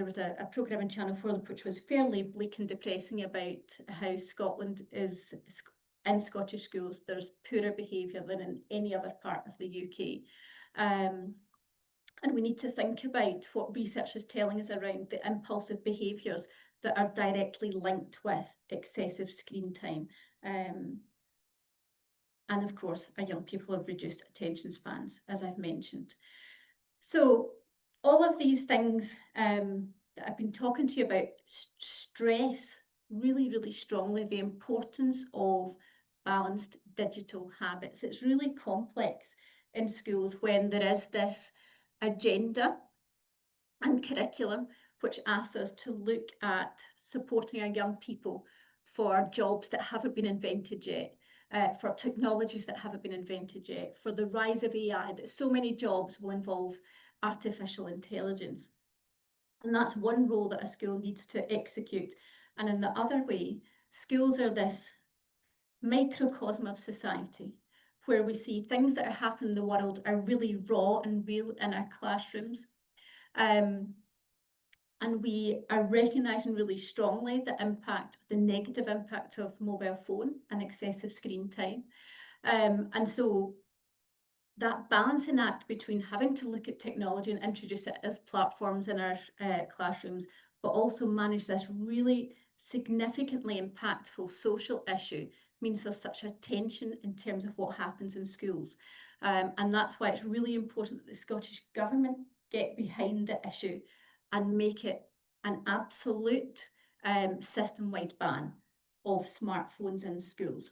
was a programme in Channel 4 which was fairly bleak and depressing about how Scotland is, in Scottish schools, there's poorer behaviour than in any other part of the UK. And we need to think about what research is telling us around the impulsive behaviours that are directly linked with excessive screen time. And of course, our young people have reduced attention spans, as I've mentioned. So all of these things that I've been talking to you about stress really, really strongly the importance of balanced digital habits. It's really complex in schools when there is this agenda and curriculum which asks us to look at supporting our young people for jobs that haven't been invented yet, for technologies that haven't been invented yet, for the rise of AI, that so many jobs will involve artificial intelligence. And that's one role that a school needs to execute. And in the other way, schools are this microcosm of society where we see things that are happening in the world are really raw and real in our classrooms. And we are recognising really strongly the impact, the negative impact of mobile phone and excessive screen time. And so that balancing act between having to look at technology and introduce it as platforms in our classrooms, but also manage this really significantly impactful social issue means there's such a tension in terms of what happens in schools. And that's why it's really important that the Scottish Government get behind the issue and make it an absolute system-wide ban of smartphones in schools.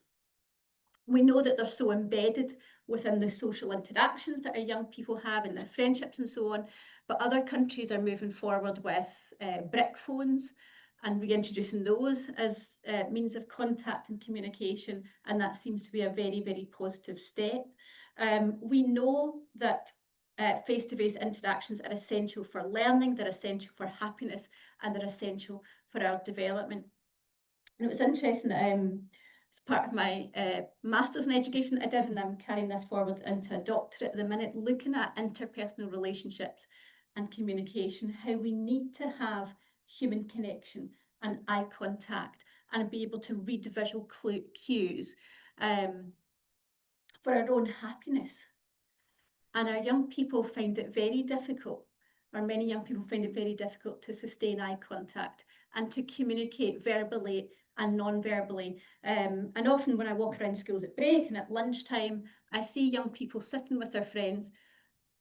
We know that they're so embedded within the social interactions that our young people have in their friendships and so on, but other countries are moving forward with brick phones and reintroducing those as means of contact and communication, and that seems to be a very, very positive step. We know that face-to-face interactions are essential for learning, they're essential for happiness, and they're essential for our development. And it was interesting, as part of my master's in education that I did, and I'm carrying this forward into a doctorate at the minute, looking at interpersonal relationships and communication, how we need to have human connection and eye contact and be able to read visual cues for our own happiness. And our young people find it very difficult, or many young people find it very difficult to sustain eye contact and to communicate verbally and non-verbally. And often when I walk around schools at break and at lunchtime, I see young people sitting with their friends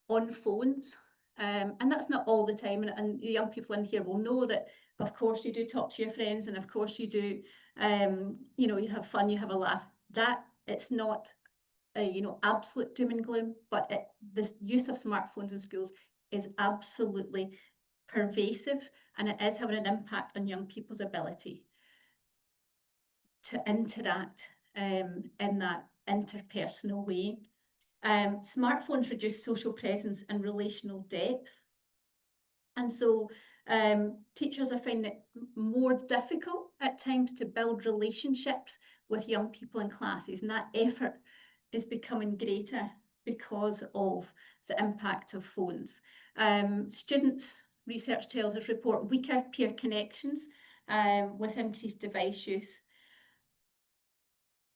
on phones. And that's not all the time. And the young people in here will know that, of course, you do talk to your friends, and of course you do, you know, you have fun, you have a laugh. That it's not, you know, absolute doom and gloom, but this use of smartphones in schools is absolutely pervasive, and it is having an impact on young people's ability to interact in that interpersonal way. Smartphones reduce social presence and relational depth. And so teachers are finding it more difficult at times to build relationships with young people in classes, and that effort is becoming greater because of the impact of phones. Students, research tells us, report weaker peer connections with increased device use.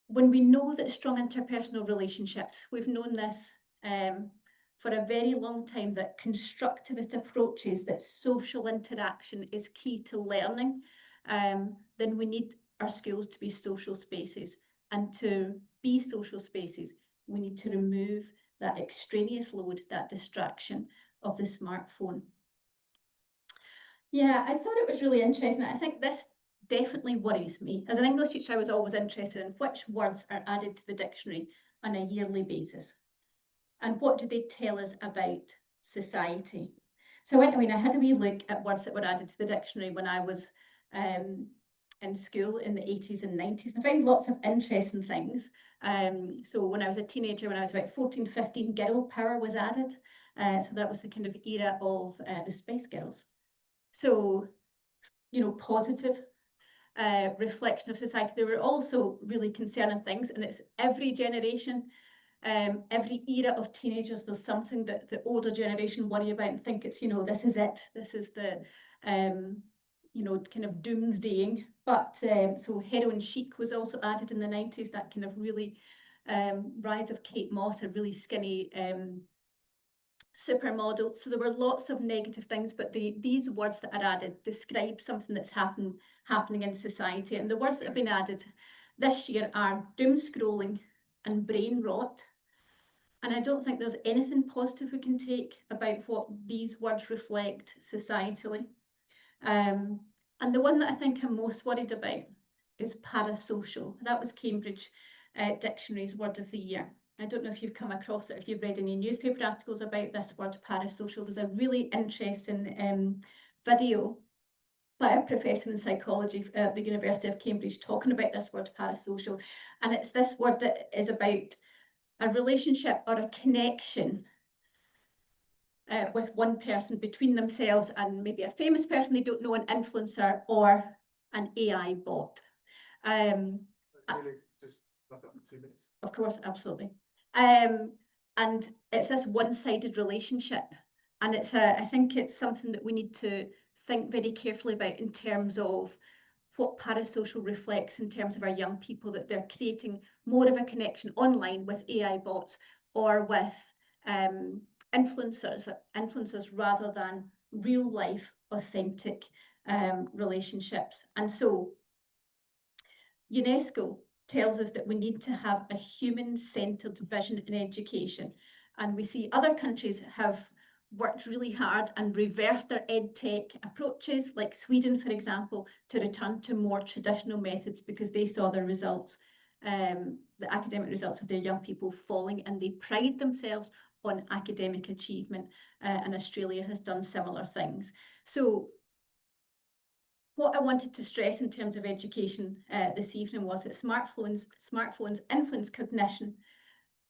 When we know that strong interpersonal relationships, we've known this for a very long time, that constructivist approaches, that social interaction is key to learning, then we need our schools to be social spaces. And to be social spaces, we need to remove that extraneous load, that distraction of the smartphone. Yeah, I thought it was really interesting. I think this definitely worries me. As an English teacher, I was always interested in which words are added to the dictionary on a yearly basis. And what do they tell us about society? So I went away and I had a wee look at words that were added to the dictionary when I was in school in the 80s and 90s. I found lots of interesting things. So when I was a teenager, when I was about 14, 15, girl power was added. So that was the kind of era of the Spice Girls. So, you know, positive reflection of society. There were also really concerning things, and it's every generation, every era of teenagers, there's something that the older generation worry about and think it's, you know, this is it. This is the, you know, kind of doomsdaying. But so heroin chic was also added in the 90s, that kind of really rise of Kate Moss, a really skinny supermodel. So there were lots of negative things, but these words that are added describe something that's happening in society. And the words that have been added this year are doom scrolling and brain rot. And I don't think there's anything positive we can take about what these words reflect societally. And the one that I think I'm most worried about is parasocial. That was Cambridge Dictionary's word of the year. I don't know if you've come across it, if you've read any newspaper articles about this word parasocial. There's a really interesting video by a professor in psychology at the University of Cambridge talking about this word parasocial. And it's this word that is about a relationship or a connection with one person between themselves and maybe a famous person they don't know, an influencer, or an AI bot. Just wrap up in 2 minutes. Of course, absolutely. And it's this one-sided relationship, and I think it's something that we need to think very carefully about in terms of what parasocial reflects in terms of our young people, that they're creating more of a connection online with AI bots or with influencers rather than real life, authentic relationships. And so UNESCO tells us that we need to have a human-centered vision in education. And we see other countries have worked really hard and reversed their ed tech approaches, like Sweden, for example, to return to more traditional methods because they saw the results, the academic results of their young people falling, and they pride themselves on academic achievement, and Australia has done similar things. So what I wanted to stress in terms of education this evening was that smartphones influence cognition,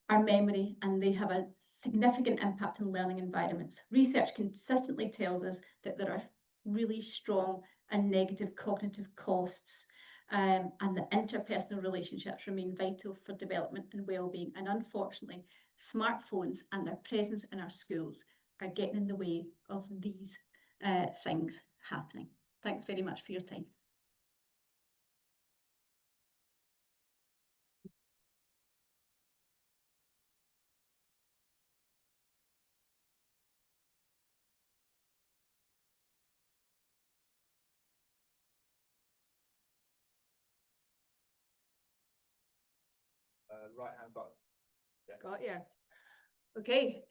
our memory, and they have a significant impact on learning environments. Research consistently tells us that there are really strong and negative cognitive costs, and that interpersonal relationships remain vital for development and well-being. And unfortunately, smartphones and their presence in our schools are getting in the way of these things happening. Thanks very much for your time. Right hand button. Got you. Okay,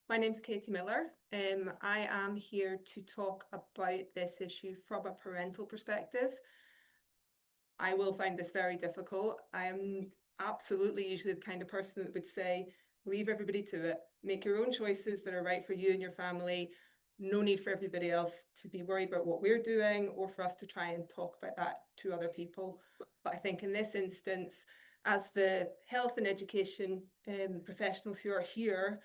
my name's Katie Miller. I am here to talk about this issue from a parental perspective. I will find this very difficult. I am absolutely usually the kind of person that would say, leave everybody to it. Make your own choices that are right for you and your family. No need for everybody else to be worried about what we're doing or for us to try and talk about that to other people. But I think in this instance, as the health and education professionals who are here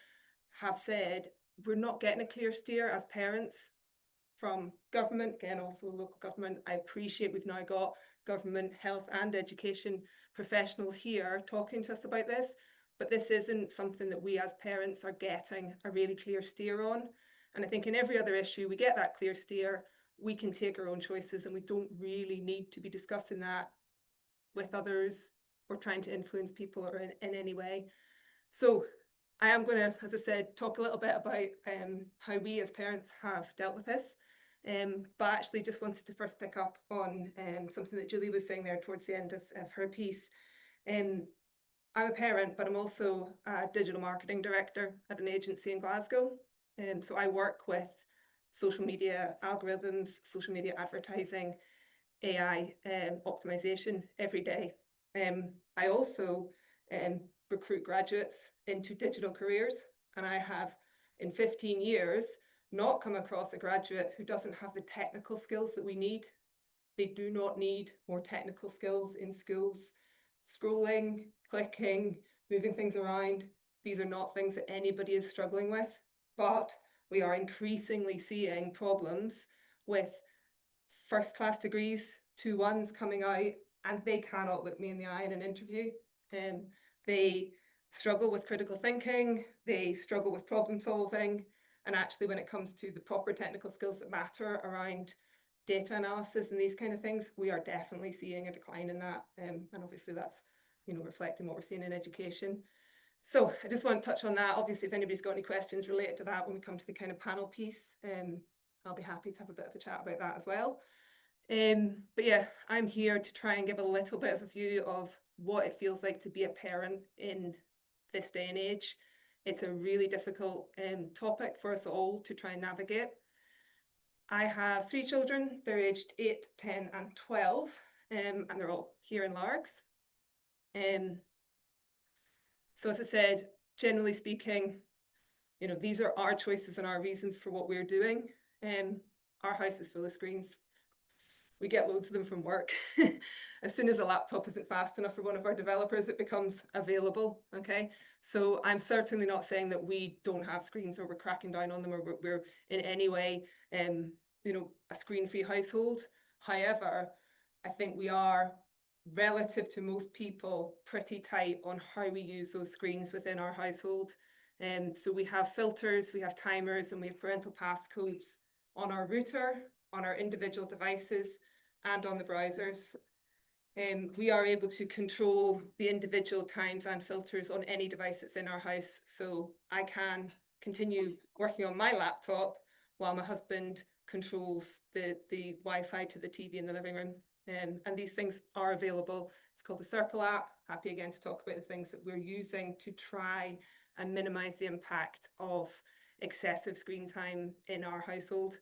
have said, we're not getting a clear steer as parents from government, again, also local government. I appreciate we've now got government, health and education professionals here talking to us about this, but this isn't something that we as parents are getting a really clear steer on. And I think in every other issue, we get that clear steer, we can take our own choices, and we don't really need to be discussing that with others or trying to influence people or in any way. So I am going to, as I said, talk a little bit about how we as parents have dealt with this. But actually just wanted to first pick up on something that Julie was saying there towards the end of her piece. I'm a parent, but I'm also a digital marketing director at an agency in Glasgow. So I work with social media algorithms, social media advertising, AI optimization every day. I also recruit graduates into digital careers, and I have in 15 years not come across a graduate who doesn't have the technical skills that we need. They do not need more technical skills in schools. Scrolling, clicking, moving things around, these are not things that anybody is struggling with, but we are increasingly seeing problems with first class degrees, 2-1s coming out, and they cannot look me in the eye in an interview. They struggle with critical thinking, they struggle with problem solving, and actually when it comes to the proper technical skills that matter around data analysis and these kind of things, we are definitely seeing a decline in that. And obviously that's, you know, reflecting what we're seeing in education. So I just want to touch on that. Obviously, if anybody's got any questions related to that when we come to the kind of panel piece, I'll be happy to have a bit of a chat about that as well. But yeah, I'm here to try and give a little bit of a view of what it feels like to be a parent in this day and age. It's a really difficult topic for us all to try and navigate. I have 3 children. They're aged 8, 10 and 12, and they're all here in Largs. So as I said, generally speaking, you know, these are our choices and our reasons for what we're doing. Our house is full of screens. We get loads of them from work. As soon as a laptop isn't fast enough for one of our developers, it becomes available, okay? So I'm certainly not saying that we don't have screens or we're cracking down on them or we're in any way, you know, a screen-free household. However, I think we are, relative to most people, pretty tight on how we use those screens within our household. So we have filters, we have timers, and we have parental passcodes on our router, on our individual devices, and on the browsers. We are able to control the individual times and filters on any device that's in our house. So I can continue working on my laptop while my husband controls the Wi-Fi to the TV in the living room. And these things are available. It's called the Cllr app. Happy again to talk about the things that we're using to try and minimize the impact of excessive screen time in our household.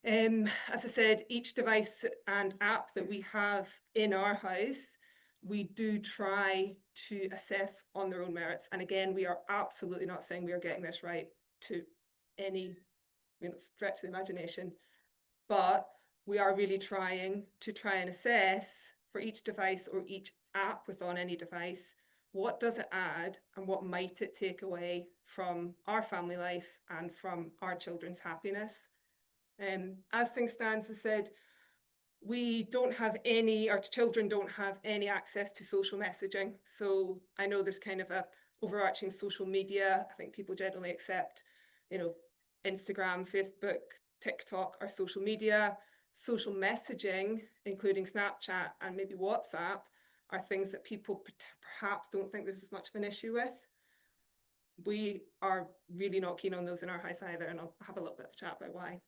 As I said, each device and app that we have in our house, we do try to assess on their own merits. And again, we are absolutely not saying we are getting this right to any, stretch of the imagination, but we are really trying to and assess for each device or each app within any device, what does it add and what might it take away from our family life and from our children's happiness. As things stand, as I said, we don't have any, our children don't have any access to social messaging. So I know there's kind of a overarching social media. I think people generally accept, Instagram, Facebook, TikTok are social media. Social messaging, including Snapchat and maybe WhatsApp, are things that people perhaps don't think there's as much of an issue with. We are really not keen on those in our house either, and I'll have a little bit of a chat about why.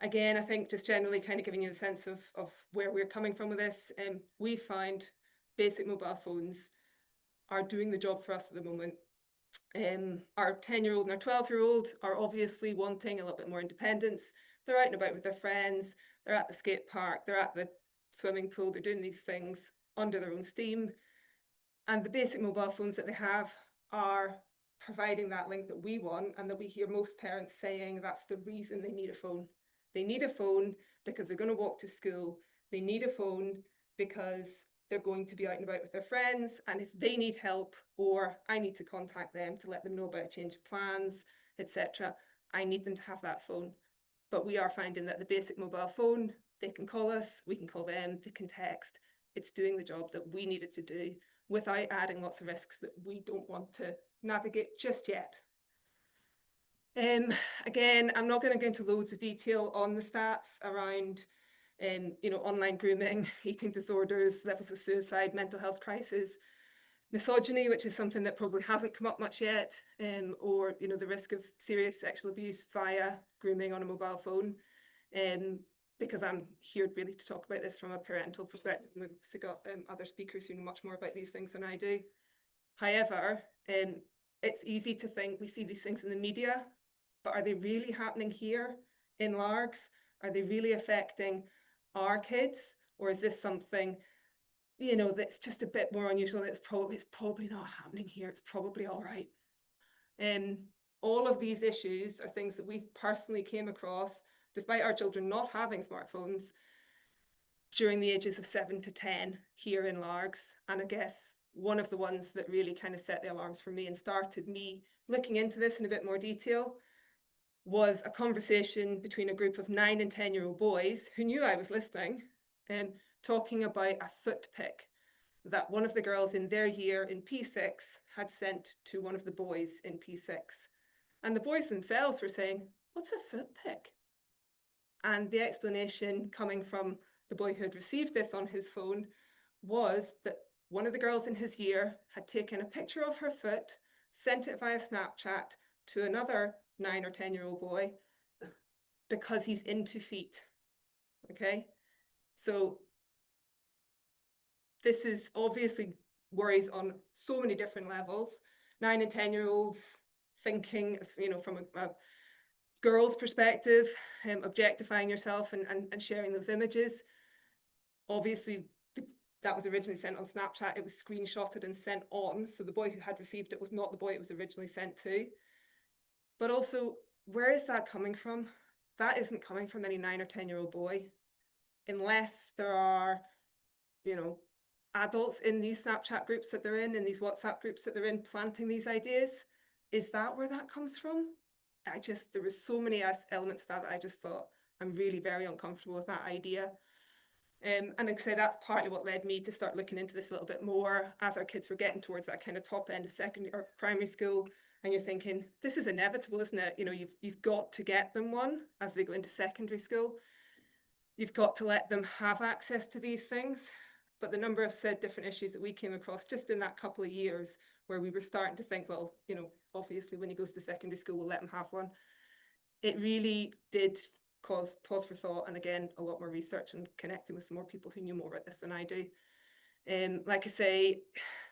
Again, I think just generally kind of giving you the sense of where we're coming from with this. We find basic mobile phones are doing the job for us at the moment. Our 10-year-old and our 12-year-old are obviously wanting a little bit more independence. They're out and about with their friends, they're at the skate park, they're at the swimming pool, they're doing these things under their own steam. And the basic mobile phones that they have are providing that link that we want, and that we hear most parents saying that's the reason they need a phone. They need a phone because they're going to walk to school. They need a phone because they're going to be out and about with their friends. And if they need help, or I need to contact them to let them know about a change of plans, etc., I need them to have that phone. But we are finding that the basic mobile phone, they can call us, we can call them, they can text. It's doing the job that we need it to do without adding lots of risks that we don't want to navigate just yet. Again, I'm not going to go into loads of detail on the stats around online grooming, eating disorders, levels of suicide, mental health crisis, misogyny, which is something that probably hasn't come up much yet, or the risk of serious sexual abuse via grooming on a mobile phone, because I'm here really to talk about this from a parental perspective. We've also got other speakers who know much more about these things than I do. However, it's easy to think we see these things in the media, but are they really happening here in Largs? Are they really affecting our kids? Or is this something, that's just a bit more unusual? It's probably not happening here. It's probably all right. All of these issues are things that we've personally came across, despite our children not having smartphones, during the ages of 7 to 10 here in Largs. And I guess one of the ones that really kind of set the alarms for me and started me looking into this in a bit more detail was a conversation between a group of 9 and 10-year-old boys who knew I was listening, and talking about a foot pic that one of the girls in their year in P6 had sent to one of the boys in P6. And the boys themselves were saying, "What's a foot pic?" And the explanation coming from the boy who had received this on his phone was that one of the girls in his year had taken a picture of her foot, sent it via Snapchat to another 9 or 10-year-old boy because he's into feet. Okay, so this is obviously worries on so many different levels. 9 and 10-year-olds thinking, from a girl's perspective, objectifying yourself and sharing those images. Obviously, that was originally sent on Snapchat. It was screenshotted and sent on. So the boy who had received it was not the boy it was originally sent to. But also, where is that coming from? That isn't coming from any 9 or 10-year-old boy, unless there are, adults in these Snapchat groups that they're in these WhatsApp groups that they're in, planting these ideas. Is that where that comes from? There was so many elements of that I just thought, I'm really very uncomfortable with that idea. And like I say, that's partly what led me to start looking into this a little bit more as our kids were getting towards that kind of top end of secondary or primary school. And you're thinking, this is inevitable, isn't it? You've got to get them one as they go into secondary school. You've got to let them have access to these things. But the number of different issues that we came across just in that couple of years, where we were starting to think, well, obviously when he goes to secondary school, we'll let him have one. It really did cause pause for thought, and again, a lot more research and connecting with some more people who knew more about this than I do. Like I say,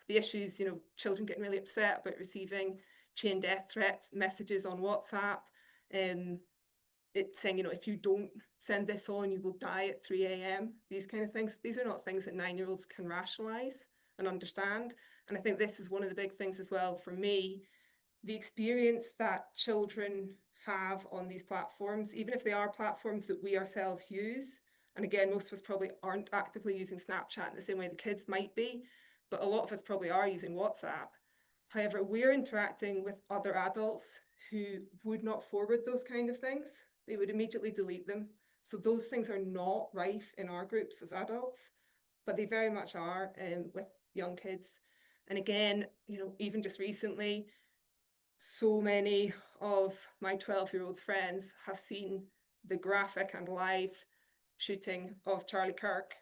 the issues, children getting really upset about receiving chain death threats, messages on WhatsApp, it's saying, you know, if you don't send this on, you will die at 3 a.m. These kind of things. These are not things that 9-year-olds can rationalize and understand. And I think this is one of the big things as well for me, the experience that children have on these platforms, even if they are platforms that we ourselves use. And again, most of us probably aren't actively using Snapchat in the same way the kids might be, but a lot of us probably are using WhatsApp. However, we're interacting with other adults who would not forward those kind of things. They would immediately delete them. So those things are not rife in our groups as adults, but they very much are with young kids. And again, you know, even just recently, so many of my 12-year-old friends have seen the graphic and live shooting of Charlie Kirk.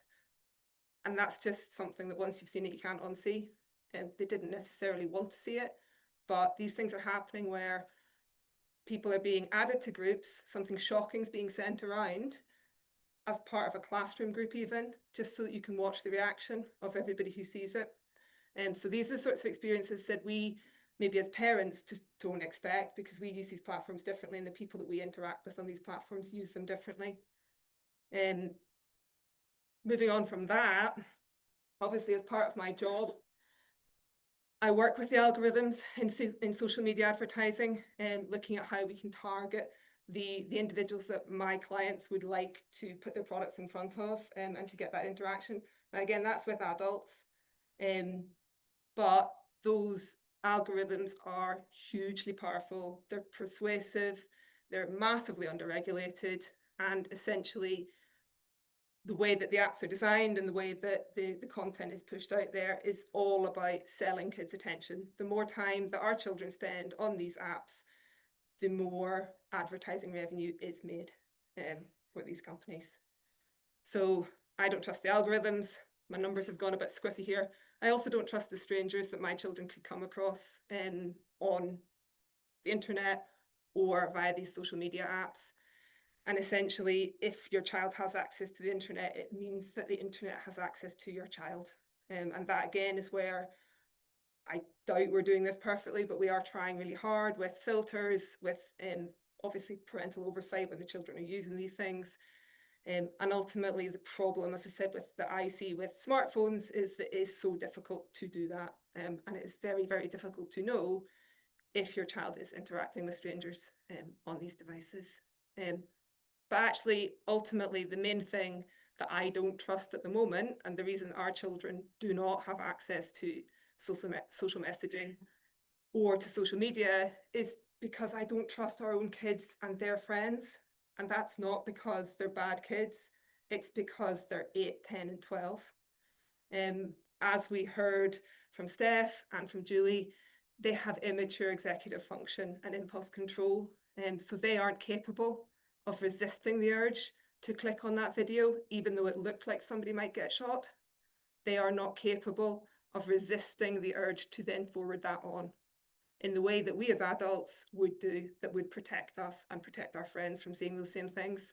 And that's just something that once you've seen it, you can't unsee. And they didn't necessarily want to see it, but these things are happening where people are being added to groups, something shocking is being sent around as part of a classroom group even, just so that you can watch the reaction of everybody who sees it. And so these are the sorts of experiences that we maybe as parents just don't expect, because we use these platforms differently and the people that we interact with on these platforms use them differently. And moving on from that, obviously as part of my job, I work with the algorithms in social media advertising and looking at how we can target the individuals that my clients would like to put their products in front of and to get that interaction. Now, again, that's with adults, but those algorithms are hugely powerful. They're persuasive, they're massively underregulated, and essentially the way that the apps are designed and the way that the content is pushed out there is all about selling kids' attention. The more time that our children spend on these apps, the more advertising revenue is made for these companies. So I don't trust the algorithms. My numbers have gone a bit squiffy here. I also don't trust the strangers that my children could come across on the internet or via these social media apps. And essentially, if your child has access to the internet, it means that the internet has access to your child. And that again is where I doubt we're doing this perfectly, but we are trying really hard with filters, with obviously parental oversight when the children are using these things. And ultimately the problem, as I said, that I see with smartphones is that it is so difficult to do that. And it is very, very difficult to know if your child is interacting with strangers on these devices. But actually, ultimately, the main thing that I don't trust at the moment, and the reason our children do not have access to social messaging or to social media, is because I don't trust our own kids and their friends. And that's not because they're bad kids, it's because they're 8, 10, and 12. As we heard from Steph and from Julie, they have immature executive function and impulse control. So they aren't capable of resisting the urge to click on that video, even though it looked like somebody might get shot. They are not capable of resisting the urge to then forward that on in the way that we as adults would do, that would protect us and protect our friends from seeing those same things.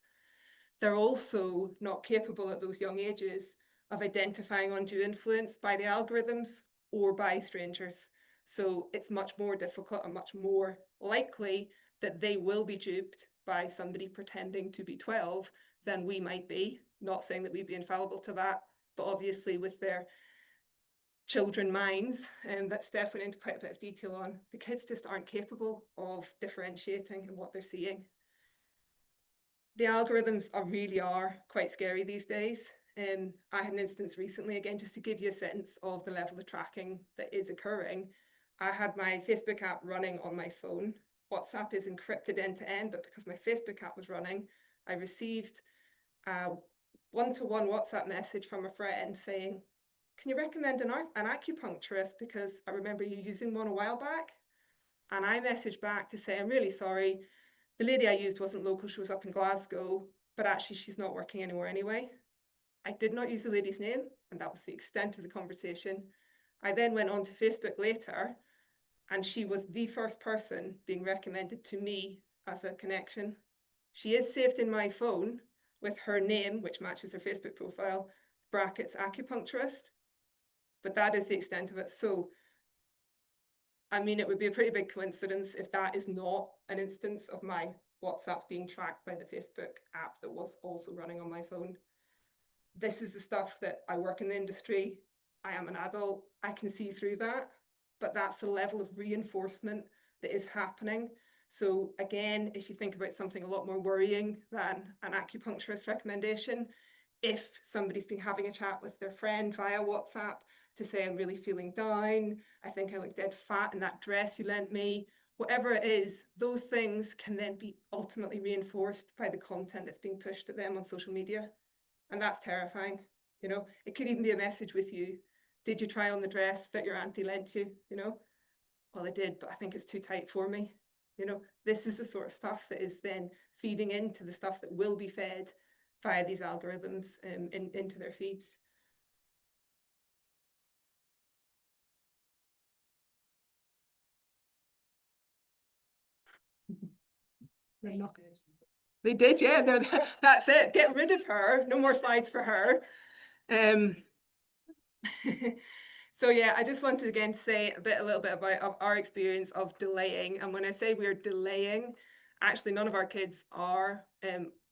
They're also not capable at those young ages of identifying undue influence by the algorithms or by strangers. So it's much more difficult and much more likely that they will be duped by somebody pretending to be 12 than we might be. Not saying that we'd be infallible to that, but obviously with their children minds, and that Steph went into quite a bit of detail on, the kids just aren't capable of differentiating in what they're seeing. The algorithms really are quite scary these days. I had an instance recently, again, just to give you a sense of the level of tracking that is occurring. I had my Facebook app running on my phone. WhatsApp is encrypted end to end, but because my Facebook app was running, I received a one-to-one WhatsApp message from a friend saying, "Can you recommend an acupuncturist, because I remember you using one a while back?" And I messaged back to say, "I'm really sorry. The lady I used wasn't local, she was up in Glasgow, but actually she's not working anymore anyway." I did not use the lady's name, and that was the extent of the conversation. I then went on to Facebook later, and she was the first person being recommended to me as a connection. She is saved in my phone with her name, which matches her Facebook profile, brackets acupuncturist, but that is the extent of it. So I mean, it would be a pretty big coincidence if that is not an instance of my WhatsApp being tracked by the Facebook app that was also running on my phone. This is the stuff that I work in the industry. I am an adult. I can see through that, but that's the level of reinforcement that is happening. So again, if you think about something a lot more worrying than an acupuncturist recommendation, if somebody's been having a chat with their friend via WhatsApp to say, I'm really feeling down, I think I look dead fat in that dress you lent me, whatever it is, those things can then be ultimately reinforced by the content that's being pushed at them on social media. And that's terrifying. You know, it could even be a message with you. Did you try on the dress that your auntie lent you? You know, well, I did, but I think it's too tight for me. You know, this is the sort of stuff that is then feeding into the stuff that will be fed via these algorithms into their feeds. They did, yeah. That's it. Get rid of her. No more slides for her. So yeah, I just wanted again to say a little bit about our experience of delaying. And when I say we're delaying, actually none of our kids are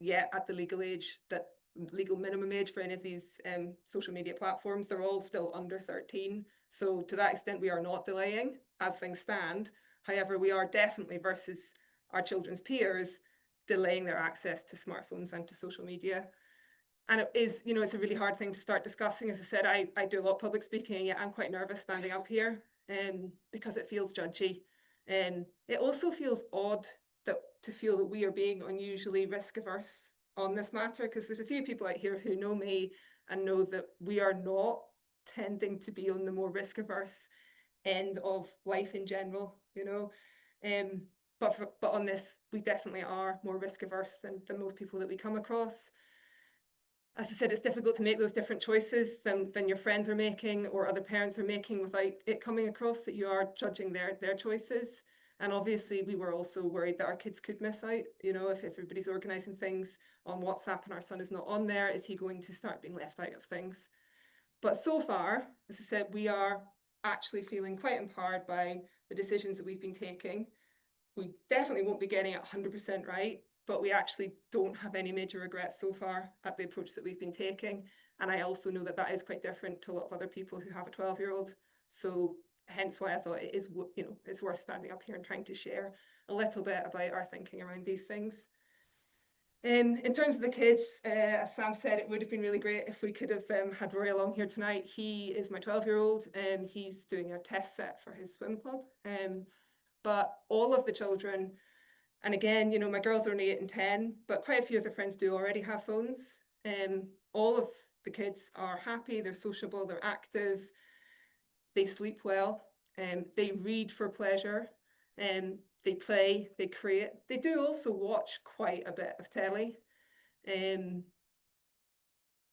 yet at the legal age, that legal minimum age for any of these social media platforms. They're all still under 13. So to that extent, we are not delaying as things stand. However, we are definitely, versus our children's peers, delaying their access to smartphones and to social media. And it is, you know, it's a really hard thing to start discussing. As I said, I do a lot of public speaking, yet I'm quite nervous standing up here because it feels judgy. It also feels odd to feel that we are being unusually risk averse on this matter, because there's a few people out here who know me and know that we are not tending to be on the more risk averse end of life in general, you know. But on this, we definitely are more risk averse than most people that we come across. As I said, it's difficult to make those different choices than your friends are making or other parents are making without it coming across that you are judging their choices. And obviously we were also worried that our kids could miss out. You know, if everybody's organising things on WhatsApp and our son is not on there, is he going to start being left out of things? But so far, as I said, we are actually feeling quite empowered by the decisions that we've been taking. We definitely won't be getting it 100% right, but we actually don't have any major regrets so far at the approach that we've been taking. And I also know that that is quite different to a lot of other people who have a 12-year-old. So hence why I thought it is, you know, it's worth standing up here and trying to share a little bit about our thinking around these things. In terms of the kids, as Sam said, it would have been really great if we could have had Rory along here tonight. He is my 12-year-old, and he's doing a test set for his swim club. But all of the children, and again, you know, my girls are only 8 and 10, but quite a few of their friends do already have phones. All of the kids are happy, they're sociable, they're active, they sleep well, they read for pleasure, they play, they create. They do also watch quite a bit of telly.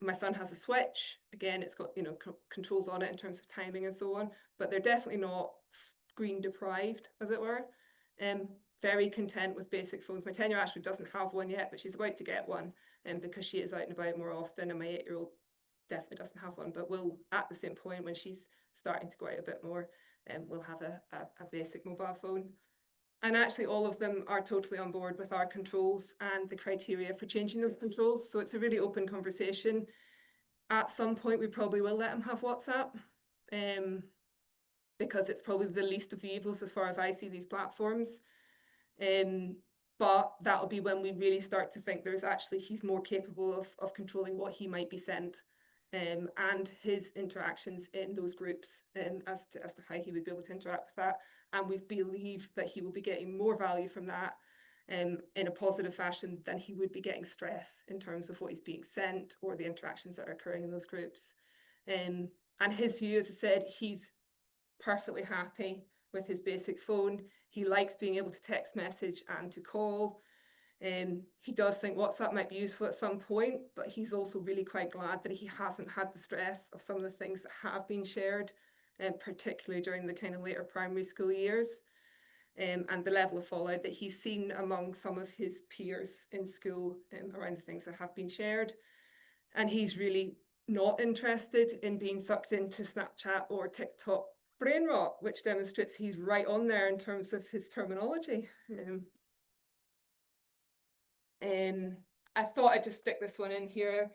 My son has a Switch. Again, it's got, you know, controls on it in terms of timing and so on, but they're definitely not screen deprived, as it were. Very content with basic phones. My 10-year-old actually doesn't have one yet, but she's about to get one, because she is out and about more often, and my 8-year-old definitely doesn't have one, but will at the same point when she's starting to go out a bit more, we'll have a basic mobile phone. And actually all of them are totally on board with our controls and the criteria for changing those controls. So it's a really open conversation. At some point, we probably will let them have WhatsApp, because it's probably the least of the evils as far as I see these platforms. But that'll be when we really start to think he's more capable of controlling what he might be sent, and his interactions in those groups, as to how he would be able to interact with that. And we believe that he will be getting more value from that in a positive fashion than he would be getting stress in terms of what he's being sent or the interactions that are occurring in those groups. And his view, as I said, he's perfectly happy with his basic phone. He likes being able to text message and to call. He does think WhatsApp might be useful at some point, but he's also really quite glad that he hasn't had the stress of some of the things that have been shared, particularly during the kind of later primary school years, and the level of fallout that he's seen among some of his peers in school around the things that have been shared. And he's really not interested in being sucked into Snapchat or TikTok brain rot, which demonstrates he's right on there in terms of his terminology. I thought I'd just stick this one in here.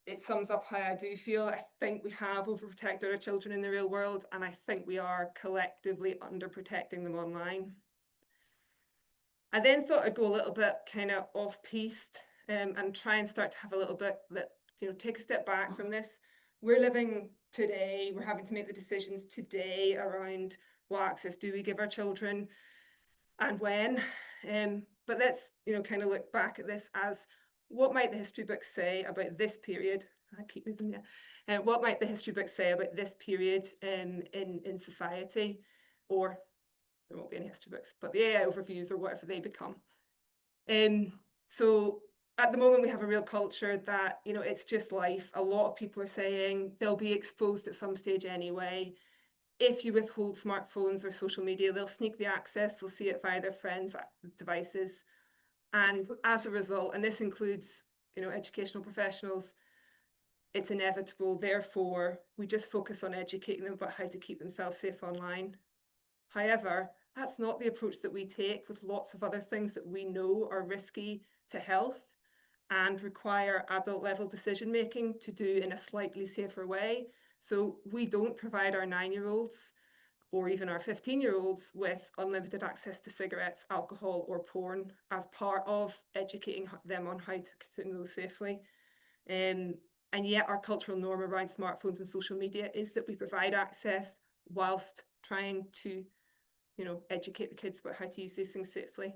It sums up how I do feel. I think we have overprotected our children in the real world, and I think we are collectively underprotecting them online. I then thought I'd go a little bit kind of off-piste and try and start to have a little bit that, take a step back from this. We're living today, we're having to make the decisions today around what access do we give our children and when. But let's, kind of look back at this as what might the history books say about this period? I keep moving there. What might the history books say about this period in society? Or there won't be any history books, but the AI overviews or whatever they become. So at the moment we have a real culture that, it's just life. A lot of people are saying they'll be exposed at some stage anyway. If you withhold smartphones or social media, they'll sneak the access, they'll see it via their friends' devices. And as a result, and this includes, educational professionals, it's inevitable. Therefore, we just focus on educating them about how to keep themselves safe online. However, that's not the approach that we take with lots of other things that we know are risky to health and require adult level decision making to do in a slightly safer way. So we don't provide our 9-year-olds or even our 15-year-olds with unlimited access to cigarettes, alcohol, or porn as part of educating them on how to consume those safely. And yet our cultural norm around smartphones and social media is that we provide access whilst trying to, educate the kids about how to use these things safely.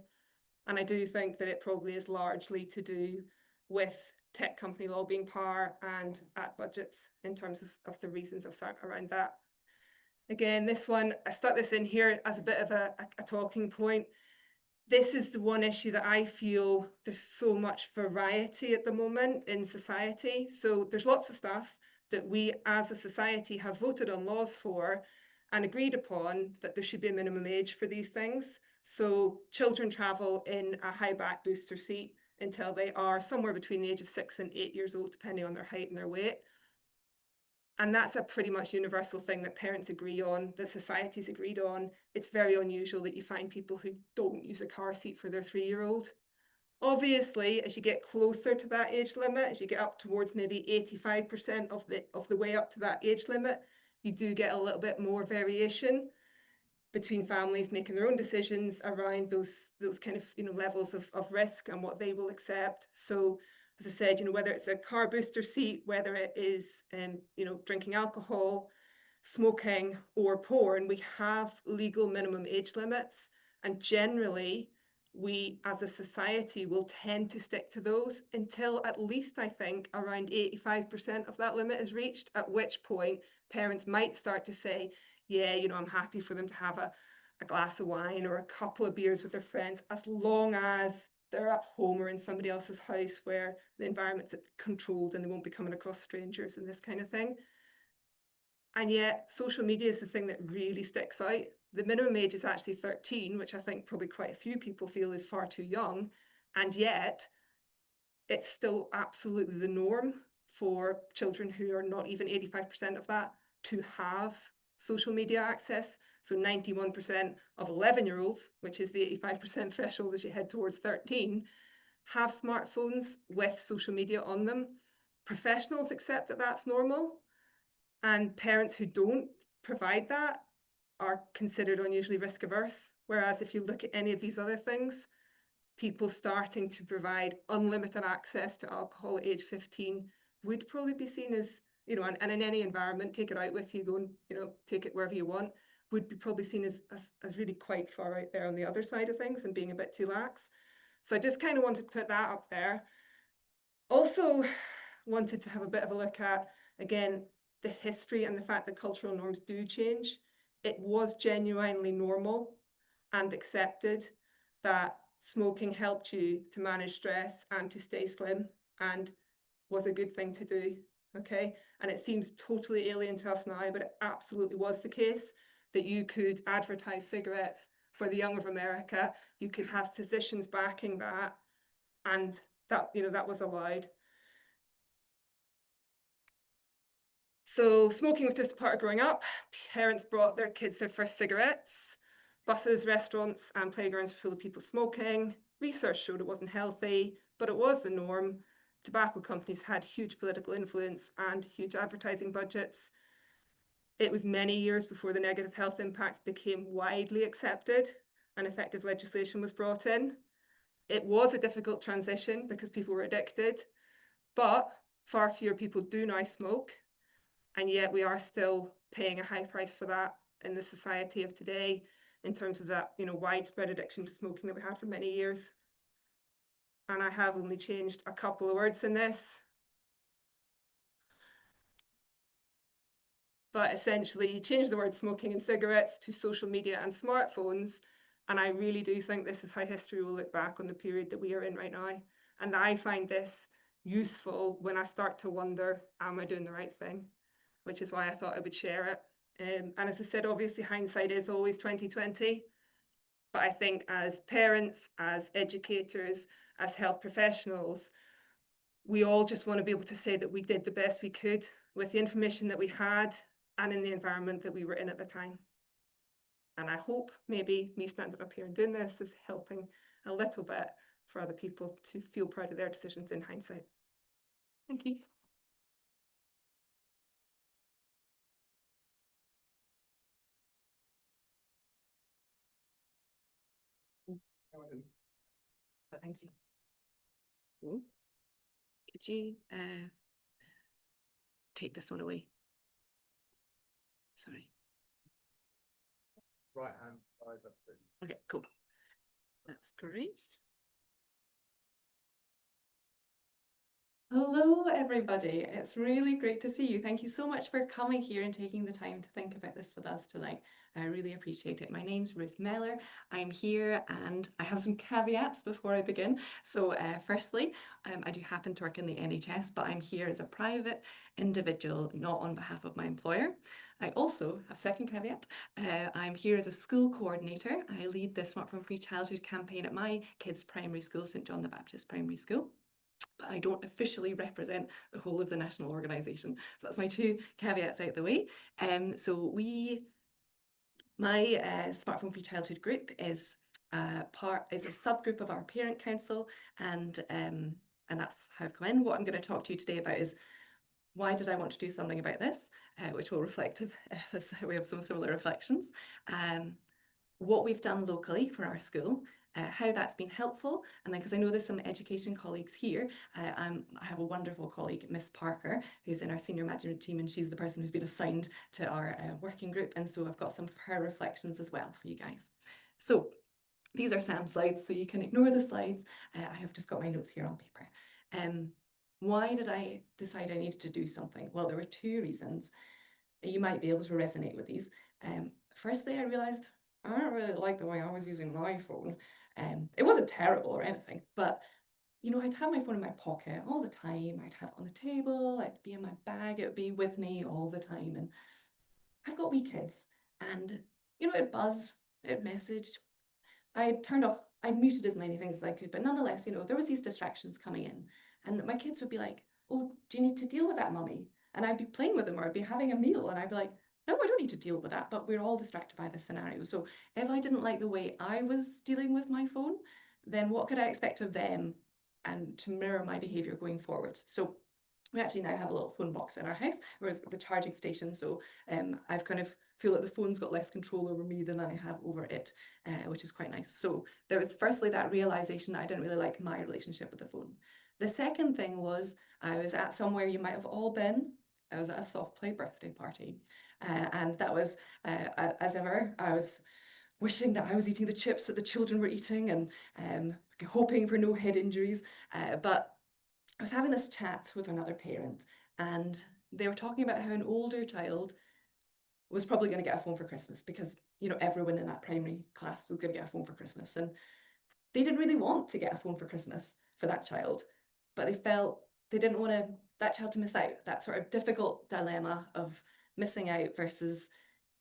And I do think that it probably is largely to do with tech company lobbying power and ad budgets in terms of the reasons around that. Again, this one, I stuck this in here as a bit of a talking point. This is the one issue that I feel there's so much variety at the moment in society. So there's lots of stuff that we as a society have voted on laws for and agreed upon that there should be a minimum age for these things. So children travel in a high back booster seat until they are somewhere between the age of 6 and 8 years old, depending on their height and their weight. And that's a pretty much universal thing that parents agree on, that society's agreed on. It's very unusual that you find people who don't use a car seat for their 3-year-old. Obviously, as you get closer to that age limit, as you get up towards maybe 85% of the way up to that age limit, you do get a little bit more variation between families making their own decisions around those kind of levels of risk and what they will accept. So as I said, whether it's a car booster seat, whether it is drinking alcohol, smoking, or porn, we have legal minimum age limits, and generally we as a society will tend to stick to those until at least I think around 85% of that limit is reached, at which point parents might start to say, yeah, I'm happy for them to have a glass of wine or a couple of beers with their friends, as long as they're at home or in somebody else's house where the environment's controlled and they won't be coming across strangers and this kind of thing. And yet social media is the thing that really sticks out. The minimum age is actually 13, which I think probably quite a few people feel is far too young. And yet it's still absolutely the norm for children who are not even 85% of that to have social media access. So 91% of 11-year-olds, which is the 85% threshold as you head towards 13, have smartphones with social media on them. Professionals accept that that's normal, and parents who don't provide that are considered unusually risk averse. Whereas if you look at any of these other things, people starting to provide unlimited access to alcohol at age 15 would probably be seen as, and in any environment, take it out with you, go and, take it wherever you want, would be probably seen as really quite far out there on the other side of things and being a bit too lax. So I just kind of wanted to put that up there. Also wanted to have a bit of a look at, again, the history and the fact that cultural norms do change. It was genuinely normal and accepted that smoking helped you to manage stress and to stay slim and was a good thing to do, okay? And it seems totally alien to us now, but it absolutely was the case that you could advertise cigarettes for the young of America, you could have physicians backing that, and that, that was allowed. So smoking was just a part of growing up. Parents brought their kids their first cigarettes. Buses, restaurants and playgrounds were full of people smoking. Research showed it wasn't healthy, but it was the norm. Tobacco companies had huge political influence and huge advertising budgets. It was many years before the negative health impacts became widely accepted and effective legislation was brought in. It was a difficult transition because people were addicted, but far fewer people do now smoke. And yet we are still paying a high price for that in the society of today, in terms of that, widespread addiction to smoking that we had for many years. And I have only changed a couple of words in this. But essentially, you change the word smoking and cigarettes to social media and smartphones. And I really do think this is how history will look back on the period that we are in right now. And I find this useful when I start to wonder, am I doing the right thing? Which is why I thought I would share it. And as I said, obviously hindsight is always 2020. But I think as parents, as educators, as health professionals, we all just want to be able to say that we did the best we could with the information that we had and in the environment that we were in at the time. And I hope maybe me standing up here and doing this is helping a little bit for other people to feel proud of their decisions in hindsight. Thank you. Thank you. Could you take this one away? Sorry. Right hand side up. Okay, cool. That's great. Hello, everybody. It's really great to see you. Thank you so much for coming here and taking the time to think about this with us tonight. I really appreciate it. My name's Ruth Mellor. I'm here and I have some caveats before I begin. So firstly, I do happen to work in the NHS, but I'm here as a private individual, not on behalf of my employer. I also have second caveat. I'm here as a school coordinator. I lead the Smartphone Free Childhood campaign at my kids' primary school, St John the Baptist Primary School. But I don't officially represent the whole of the national organisation. So that's my two caveats out the way. My Smartphone Free Childhood group is a subgroup of our parent council, and that's how I've come in. What I'm going to talk to you today about is why did I want to do something about this, which will reflect, we have some similar reflections. What we've done locally for our school, how that's been helpful, and then because I know there's some education colleagues here, I have a wonderful colleague, Miss Parker, who's in our senior management team, and she's the person who's been assigned to our working group, and so I've got some of her reflections as well for you guys. So these are Sam's slides, so you can ignore the slides. I have just got my notes here on paper. Why did I decide I needed to do something? Well, there were two reasons. You might be able to resonate with these. Firstly, I realised I don't really like the way I was using my phone. It wasn't terrible or anything, but I'd have my phone in my pocket all the time. I'd have it on the table, it'd be in my bag, it would be with me all the time. And I've got wee kids, and it'd buzz, it'd message. I'd muted as many things as I could, but nonetheless, there was these distractions coming in, and my kids would be like, "Oh, do you need to deal with that, mummy?" And I'd be playing with them, or I'd be having a meal, and I'd be like, "No, I don't need to deal with that," but we're all distracted by this scenario. So if I didn't like the way I was dealing with my phone, then what could I expect of them and to mirror my behaviour going forwards? So we actually now have a little phone box in our house, whereas the charging station. So I've kind of feel like the phone's got less control over me than I have over it, which is quite nice. So there was firstly that realisation that I didn't really like my relationship with the phone. The second thing was I was at somewhere you might have all been. I was at a soft play birthday party. And that was, as ever, I was wishing that I was eating the chips that the children were eating and hoping for no head injuries. But I was having this chat with another parent, and they were talking about how an older child was probably going to get a phone for Christmas because, everyone in that primary class was going to get a phone for Christmas. And they didn't really want to get a phone for Christmas for that child, but they felt they didn't want that child to miss out, that sort of difficult dilemma of missing out versus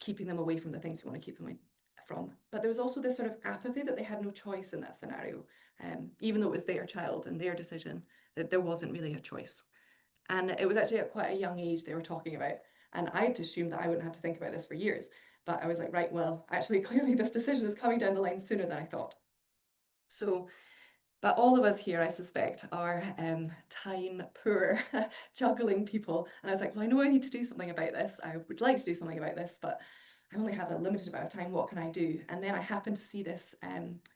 keeping them away from the things you want to keep them away from. But there was also this sort of apathy that they had no choice in that scenario, even though it was their child and their decision, that there wasn't really a choice. And it was actually at quite a young age they were talking about. And I'd assumed that I wouldn't have to think about this for years. But I was like, right, well, actually, clearly this decision is coming down the line sooner than I thought. So, but all of us here, I suspect, are time poor, juggling people. And I was like, well, I know I need to do something about this. I would like to do something about this, but I only have a limited amount of time. What can I do? And then I happened to see this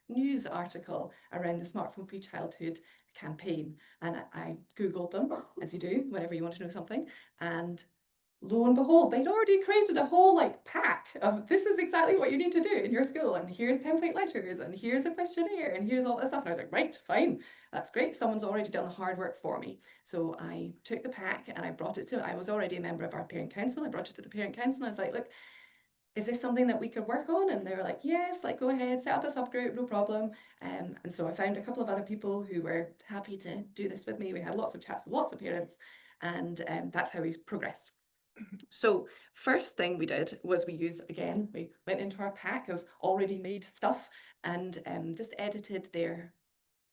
news article around the Smartphone Free Childhood campaign. And I Googled them, as you do, whenever you want to know something. And lo and behold, they'd already created a whole like pack of this is exactly what you need to do in your school, and here's template letters, and here's a questionnaire, and here's all that stuff. And I was like, right, fine, that's great. Someone's already done the hard work for me. So I took the pack and I brought it to, I was already a member of our parent council. I brought it to the parent council. And I was like, look, is this something that we could work on? And they were like, yes, like go ahead, set up a subgroup, no problem. And so I found a couple of other people who were happy to do this with me. We had lots of chats with lots of parents, and that's how we progressed. So first thing we did was we went into our pack of already made stuff and just edited their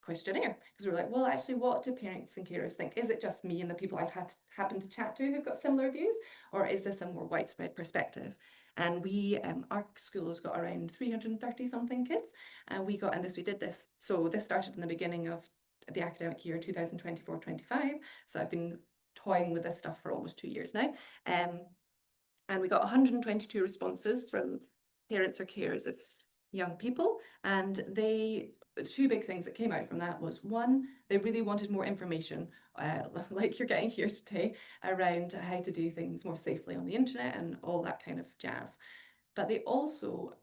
questionnaire, because we were like, well, actually, what do parents and carers think? Is it just me and the people I've happened to chat to who've got similar views, or is this a more widespread perspective? And we, our school has got around 330 something kids, and we did this. So this started in the beginning of the academic year 2024-25. So I've been toying with this stuff for almost 2 years now. And we got 122 responses from parents or carers of young people. And the two big things that came out from that was, one, they really wanted more information, like you're getting here today, around how to do things more safely on the internet and all that kind of jazz. But they also,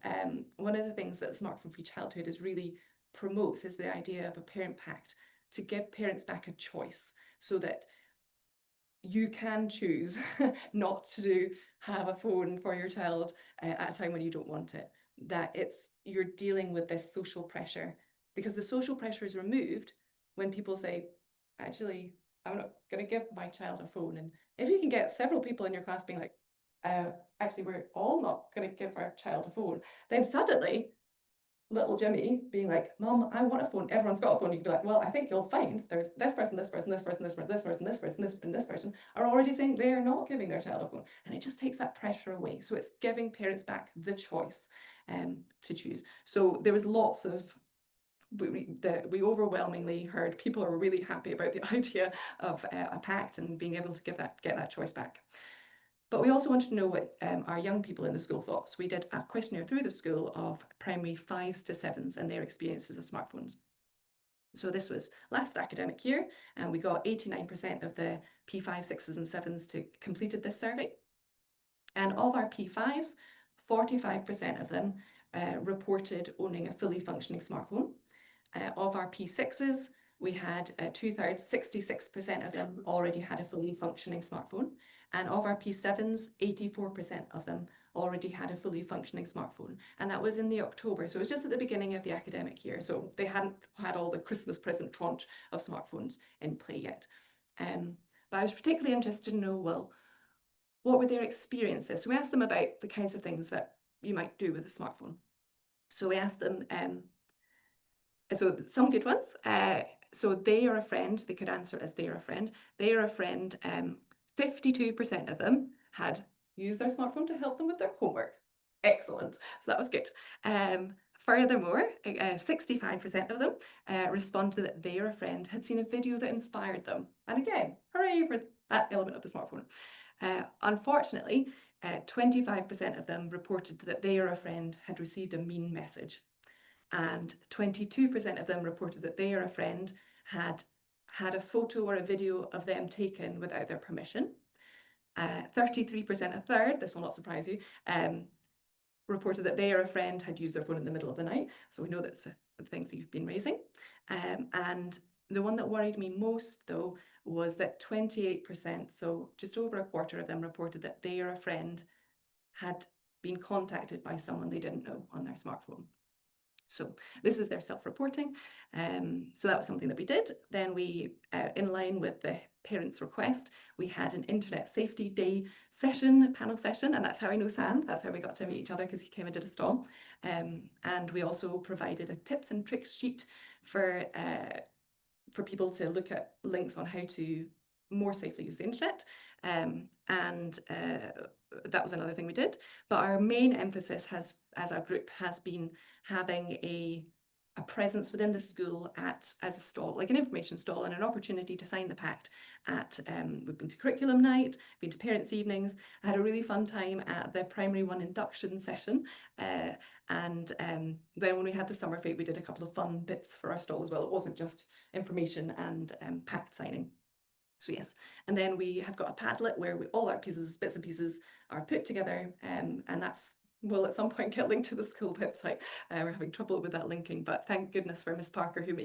one of the things that Smartphone Free Childhood is really promotes is the idea of a parent pact, to give parents back a choice, so that you can choose not to have a phone for your child at a time when you don't want it. That you're dealing with this social pressure, because the social pressure is removed when people say, actually, I'm not going to give my child a phone. And if you can get several people in your class being like, actually, we're all not going to give our child a phone, then suddenly little Jimmy being like, Mom, I want a phone. Everyone's got a phone. You can be like, well, I think you'll find there's this person, this person, this person, this person, this person, this person, this person, this person are already saying they're not giving their child a phone. And it just takes that pressure away. So it's giving parents back the choice to choose. So there was lots of, we overwhelmingly heard people are really happy about the idea of a pact and being able to get that choice back. But we also wanted to know what our young people in the school thought. So we did a questionnaire through the school of primary 5s to 7s and their experiences of smartphones. So this was last academic year, and we got 89% of the P5, 6s and 7s to completed this survey. And of our P5s, 45% of them reported owning a fully functioning smartphone. Of our P6s, we had 2/3, 66% of them already had a fully functioning smartphone. And of our P7s, 84% of them already had a fully functioning smartphone. And that was in the October. So it was just at the beginning of the academic year. So they hadn't had all the Christmas present tranche of smartphones in play yet. But I was particularly interested to know, well, what were their experiences? So we asked them about the kinds of things that you might do with a smartphone. So we asked them, so some good ones. So they are a friend, they could answer as they are a friend. They are a friend, 52% of them had used their smartphone to help them with their homework. Excellent. So that was good. Furthermore, 65% of them responded that they or a friend had seen a video that inspired them. And again, hooray for that element of the smartphone. Unfortunately, 25% of them reported that they or a friend had received a mean message. And 22% of them reported that they or a friend had had a photo or a video of them taken without their permission. 33%, a third, this will not surprise you, reported that they or a friend had used their phone in the middle of the night. So we know that's the things you've been raising. And the one that worried me most, though, was that 28%, so just over a quarter of them, reported that they or a friend had been contacted by someone they didn't know on their smartphone. So this is their self-reporting. So that was something that we did. Then we, in line with the parents' request, we had an Internet Safety Day session, panel session, and that's how I know Sam. That's how we got to meet each other, because he came and did a stall. And we also provided a tips and tricks sheet for people to look at links on how to more safely use the internet. That was another thing we did. But our main emphasis has, as our group, has been having a presence within the school as a stall, like an information stall, and an opportunity to sign the pact at, we've been to curriculum night, been to parents' evenings. I had a really fun time at the primary 1 induction session. Then when we had the summer fete, we did a couple of fun bits for our stall as well. It wasn't just information and pact signing. So yes, and then we have got a Padlet where all our bits and pieces are put together, and that's will at some point get linked to the school website. We're having trouble with that linking, but thank goodness for Miss Parker who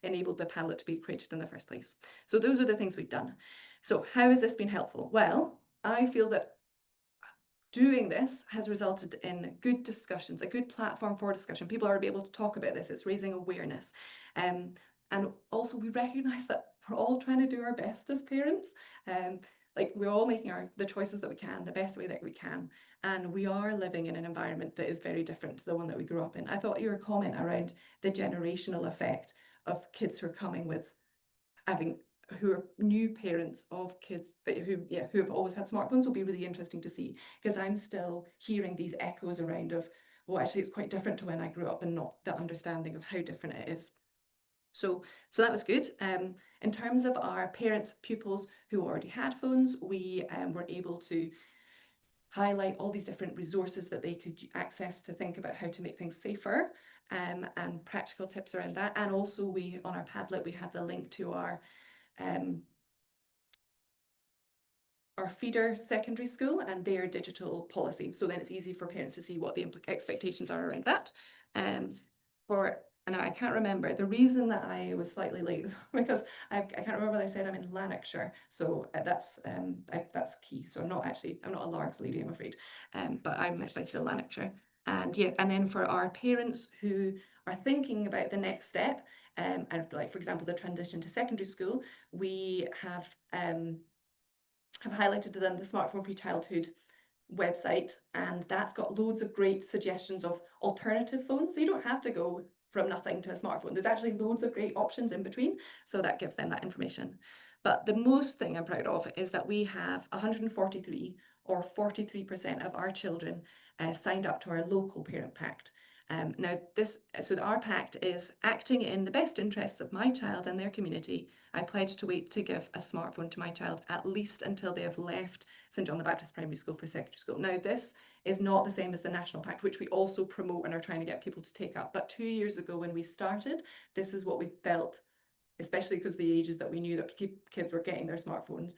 enabled the Padlet to be created in the first place. So those are the things we've done. So how has this been helpful? Well, I feel that doing this has resulted in good discussions, a good platform for discussion. People are able to talk about this. It's raising awareness. And also we recognise that we're all trying to do our best as parents. Like we're all making the choices that we can, the best way that we can. And we are living in an environment that is very different to the one that we grew up in. I thought your comment around the generational effect of kids who are coming with who are new parents of kids who have always had smartphones will be really interesting to see, because I'm still hearing these echoes around of, well, actually it's quite different to when I grew up, and not the understanding of how different it is. So that was good. In terms of our parents, pupils who already had phones, we were able to highlight all these different resources that they could access to think about how to make things safer, and practical tips around that. And also on our Padlet, we had the link to our feeder secondary school and their digital policy. So then it's easy for parents to see what the expectations are around that. And I can't remember, the reason that I was slightly late is because I can't remember whether I said I'm in Lanarkshire, so that's key. So I'm not a Largs lady, I'm afraid, but I'm actually still Lanarkshire. And yeah, and then for our parents who are thinking about the next step, and like for example the transition to secondary school, we have highlighted to them the Smartphone Free Childhood website, and that's got loads of great suggestions of alternative phones. So you don't have to go from nothing to a smartphone. There's actually loads of great options in between, so that gives them that information. But the most thing I'm proud of is that we have 143 or 43% of our children signed up to our local parent pact. So our pact is acting in the best interests of my child and their community. I pledge to wait to give a smartphone to my child at least until they have left St John the Baptist Primary School for secondary school. Now, this is not the same as the National Pact, which we also promote and are trying to get people to take up. But 2 years ago when we started, this is what we felt, especially because the ages that we knew that kids were getting their smartphones,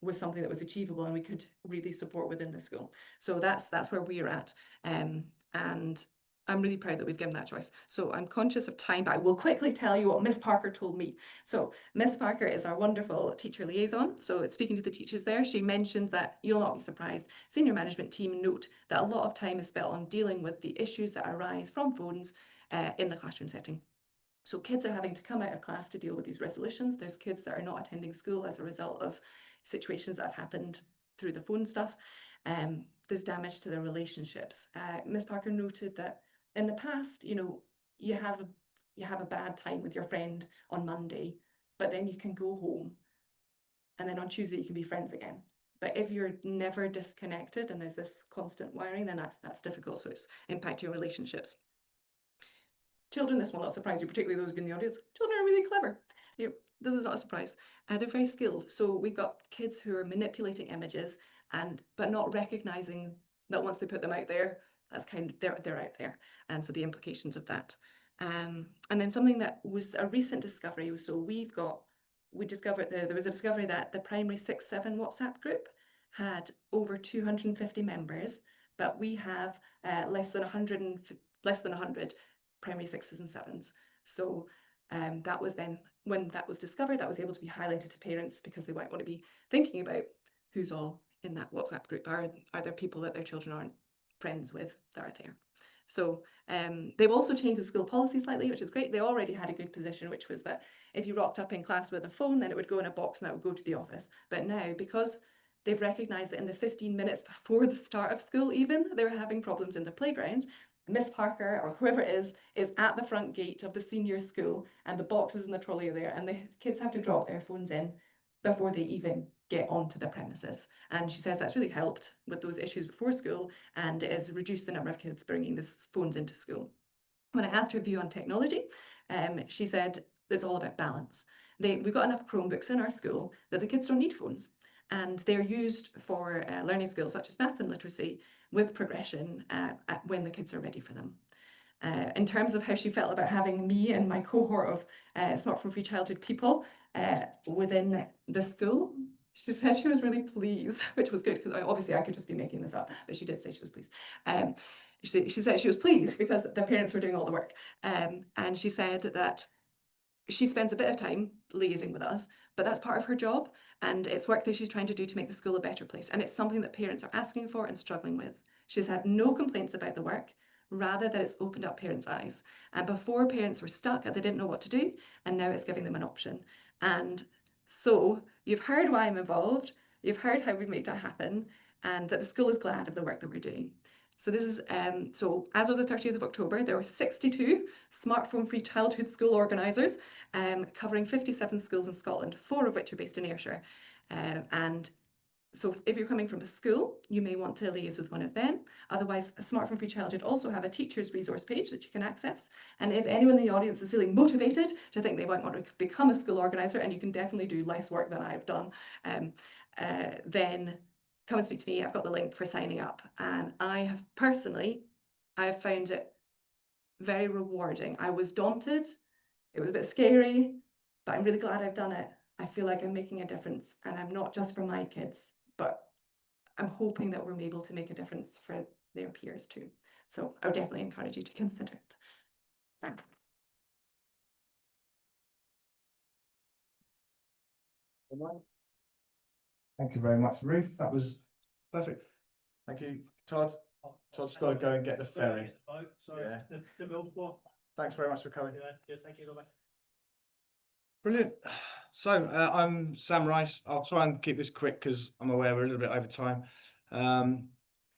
was something that was achievable and we could really support within the school. So that's where we're at. And I'm really proud that we've given that choice. So I'm conscious of time, but I will quickly tell you what Miss Parker told me. So Miss Parker is our wonderful teacher liaison. So it's speaking to the teachers there. She mentioned that, you'll not be surprised, senior management team note that a lot of time is spent on dealing with the issues that arise from phones in the classroom setting. So kids are having to come out of class to deal with these resolutions. There's kids that are not attending school as a result of situations that have happened through the phone stuff. There's damage to their relationships. Miss Parker noted that in the past, you have a bad time with your friend on Monday, but then you can go home, and then on Tuesday you can be friends again. But if you're never disconnected and there's this constant wiring, then that's difficult. So it's impacting your relationships. Children, this will not surprise you, particularly those in the audience. Children are really clever. This is not a surprise. They're very skilled. So we've got kids who are manipulating images but not recognizing that once they put them out there, that's they're out there. And so the implications of that. And then something that was a recent discovery. So we discovered there was a discovery that the primary 6-7 WhatsApp group had over 250 members, but we have less than 100 primary 6s and 7s. So that was then, when that was discovered, that was able to be highlighted to parents, because they might want to be thinking about who's all in that WhatsApp group. Are there people that their children aren't friends with that are there? So they've also changed the school policy slightly, which is great. They already had a good position, which was that if you rocked up in class with a phone, then it would go in a box and that would go to the office. But now, because they've recognised that in the 15 minutes before the start of school even, they were having problems in the playground, Miss Parker or whoever it is at the front gate of the senior school, and the boxes in the trolley are there, and the kids have to drop their phones in before they even get onto the premises. And she says that's really helped with those issues before school, and it has reduced the number of kids bringing the phones into school. When I asked her view on technology, she said it's all about balance. We've got enough Chromebooks in our school that the kids don't need phones, and they're used for learning skills such as math and literacy with progression when the kids are ready for them. In terms of how she felt about having me and my cohort of smartphone-free childhood people within the school, she said she was really pleased, which was good, because obviously I could just be making this up, but she did say she was pleased. She said she was pleased because the parents were doing all the work. And she said that she spends a bit of time liaising with us, but that's part of her job, and it's work that she's trying to do to make the school a better place. And it's something that parents are asking for and struggling with. She's had no complaints about the work, rather that it's opened up parents' eyes. And before, parents were stuck and they didn't know what to do, and now it's giving them an option. And so you've heard why I'm involved, you've heard how we've made that happen, and that the school is glad of the work that we're doing. So this is, so as of the 30th of October, there were 62 smartphone-free childhood school organisers covering 57 schools in Scotland, 4 of which are based in Ayrshire. And so if you're coming from a school, you may want to liaise with one of them. Otherwise, a Smartphone Free Childhood also have a teacher's resource page that you can access. And if anyone in the audience is feeling motivated to think they might want to become a school organiser, and you can definitely do less work than I've done, then come and speak to me. I've got the link for signing up. And I have personally, I've found it very rewarding. I was daunted. It was a bit scary, but I'm really glad I've done it. I feel like I'm making a difference, and I'm not just for my kids, but I'm hoping that we're able to make a difference for their peers too. So I would definitely encourage you to consider it. Thanks. Thank you very much, Ruth. That was Perfect. Thank you, Todd. Todd's got to go and get the ferry. Sorry, Yeah. the milk. Thanks very much for coming. Yes, thank you. Bye-bye. Brilliant. So I'm Sam Rice. I'll try and keep this quick because I'm aware we're a little bit over time.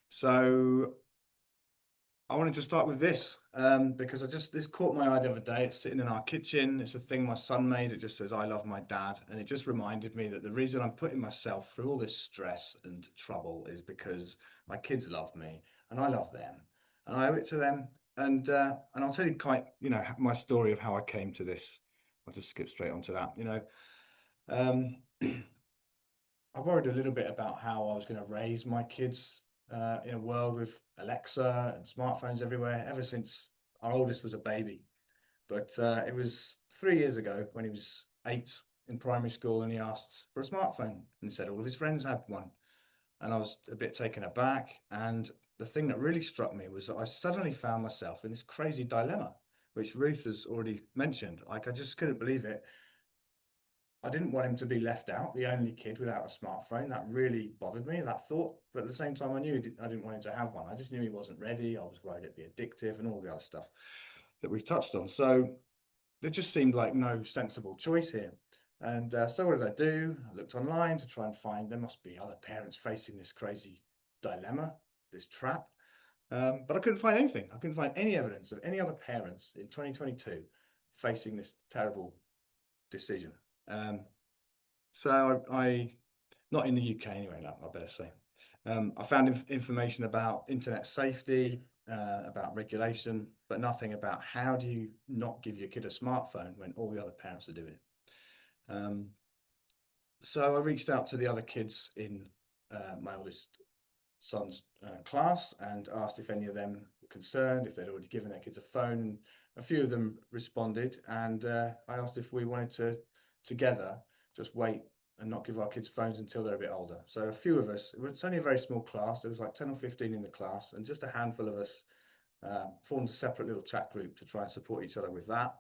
So I wanted to start with this because this caught my eye the other day. It's sitting in our kitchen. It's a thing my son made. It just says, "I love my dad." And it just reminded me that the reason I'm putting myself through all this stress and trouble is because my kids love me and I love them and I owe it to them. And I'll tell you my story of how I came to this. I'll just skip straight onto that. I worried a little bit about how I was going to raise my kids in a world with Alexa and smartphones everywhere ever since our oldest was a baby. But it was 3 years ago when he was 8 in primary school, and he asked for a smartphone and said all of his friends had one. And I was a bit taken aback. And the thing that really struck me was that I suddenly found myself in this crazy dilemma, which Ruth has already mentioned. Like, I just couldn't believe it. I didn't want him to be left out, the only kid without a smartphone. That really bothered me, that thought. But at the same time, I knew I didn't want him to have one. I just knew he wasn't ready. I was worried it'd be addictive and all the other stuff that we've touched on. So there just seemed like no sensible choice here. And so what did I do? I looked online to try and find, there must be other parents facing this crazy dilemma, this trap. But I couldn't find anything. I couldn't find any evidence of any other parents in 2022 facing this terrible decision. So I not in the UK anyway, no, I better say. I found information about internet safety, about regulation, but nothing about how do you not give your kid a smartphone when all the other parents are doing it. So I reached out to the other kids in my oldest son's class and asked if any of them were concerned, if they'd already given their kids a phone. A few of them responded, and I asked if we wanted to together just wait and not give our kids phones until they're a bit older. So a few of us, it's only a very small class, there was like 10 or 15 in the class, and just a handful of us formed a separate little chat group to try and support each other with that.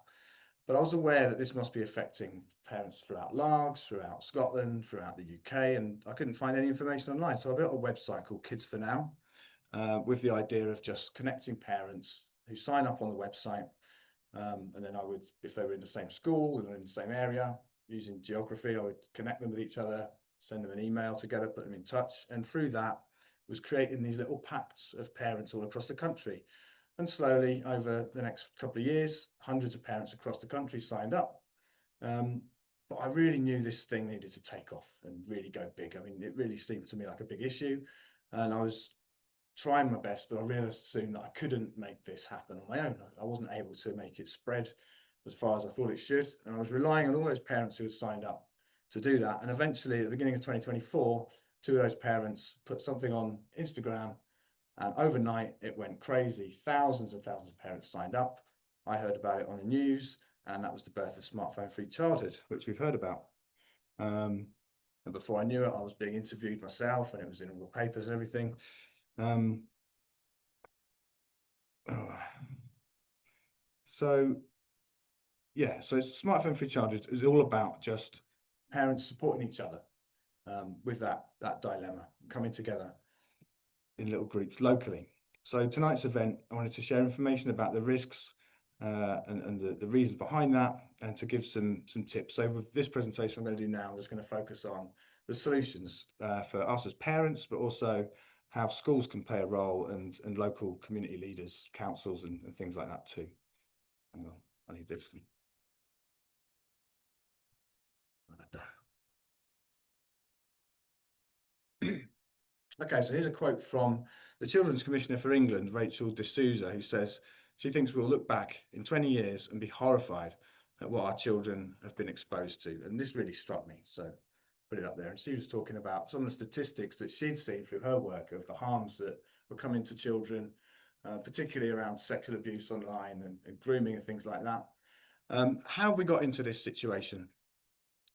But I was aware that this must be affecting parents throughout Largs, throughout Scotland, throughout the UK, and I couldn't find any information online. So I built a website called Kids for Now, with the idea of just connecting parents who sign up on the website. And then I would, if they were in the same school and in the same area, using geography, I would connect them with each other, send them an email together, put them in touch. And through that was creating these little pacts of parents all across the country. And slowly over the next couple of years, hundreds of parents across the country signed up. But but I really knew this thing needed to take off and really go big. I mean, it really seemed to me like a big issue, and I was trying my best, but I realised soon that I couldn't make this happen on my own. I wasn't able to make it spread as far as I thought it should, and I was relying on all those parents who had signed up to do that. And eventually, at the beginning of 2024, 2 of those parents put something on Instagram, and overnight it went crazy. Thousands and thousands of parents signed up. I heard about it on the news, and that was the birth of smartphone-free childhood, which we've heard about. And before I knew it, I was being interviewed myself, and it was in all the papers and everything. So smartphone-free childhood is all about just parents supporting each other with that dilemma, coming together in little groups locally. So tonight's event, I wanted to share information about the risks and the reasons behind that, and to give some tips. So with this presentation I'm going to do now, I'm just going to focus on the solutions for us as parents, but also how schools can play a role, and local community leaders, councils and things like that too. Hang on, I need this. Okay, so here's a quote from the Children's Commissioner for England, Rachel D'Souza, who says she thinks we'll look back in 20 years and be horrified at what our children have been exposed to. And this really struck me, so put it up there. And she was talking about some of the statistics that she'd seen through her work of the harms that were coming to children, particularly around sexual abuse online and grooming and things like that. How have we got into this situation?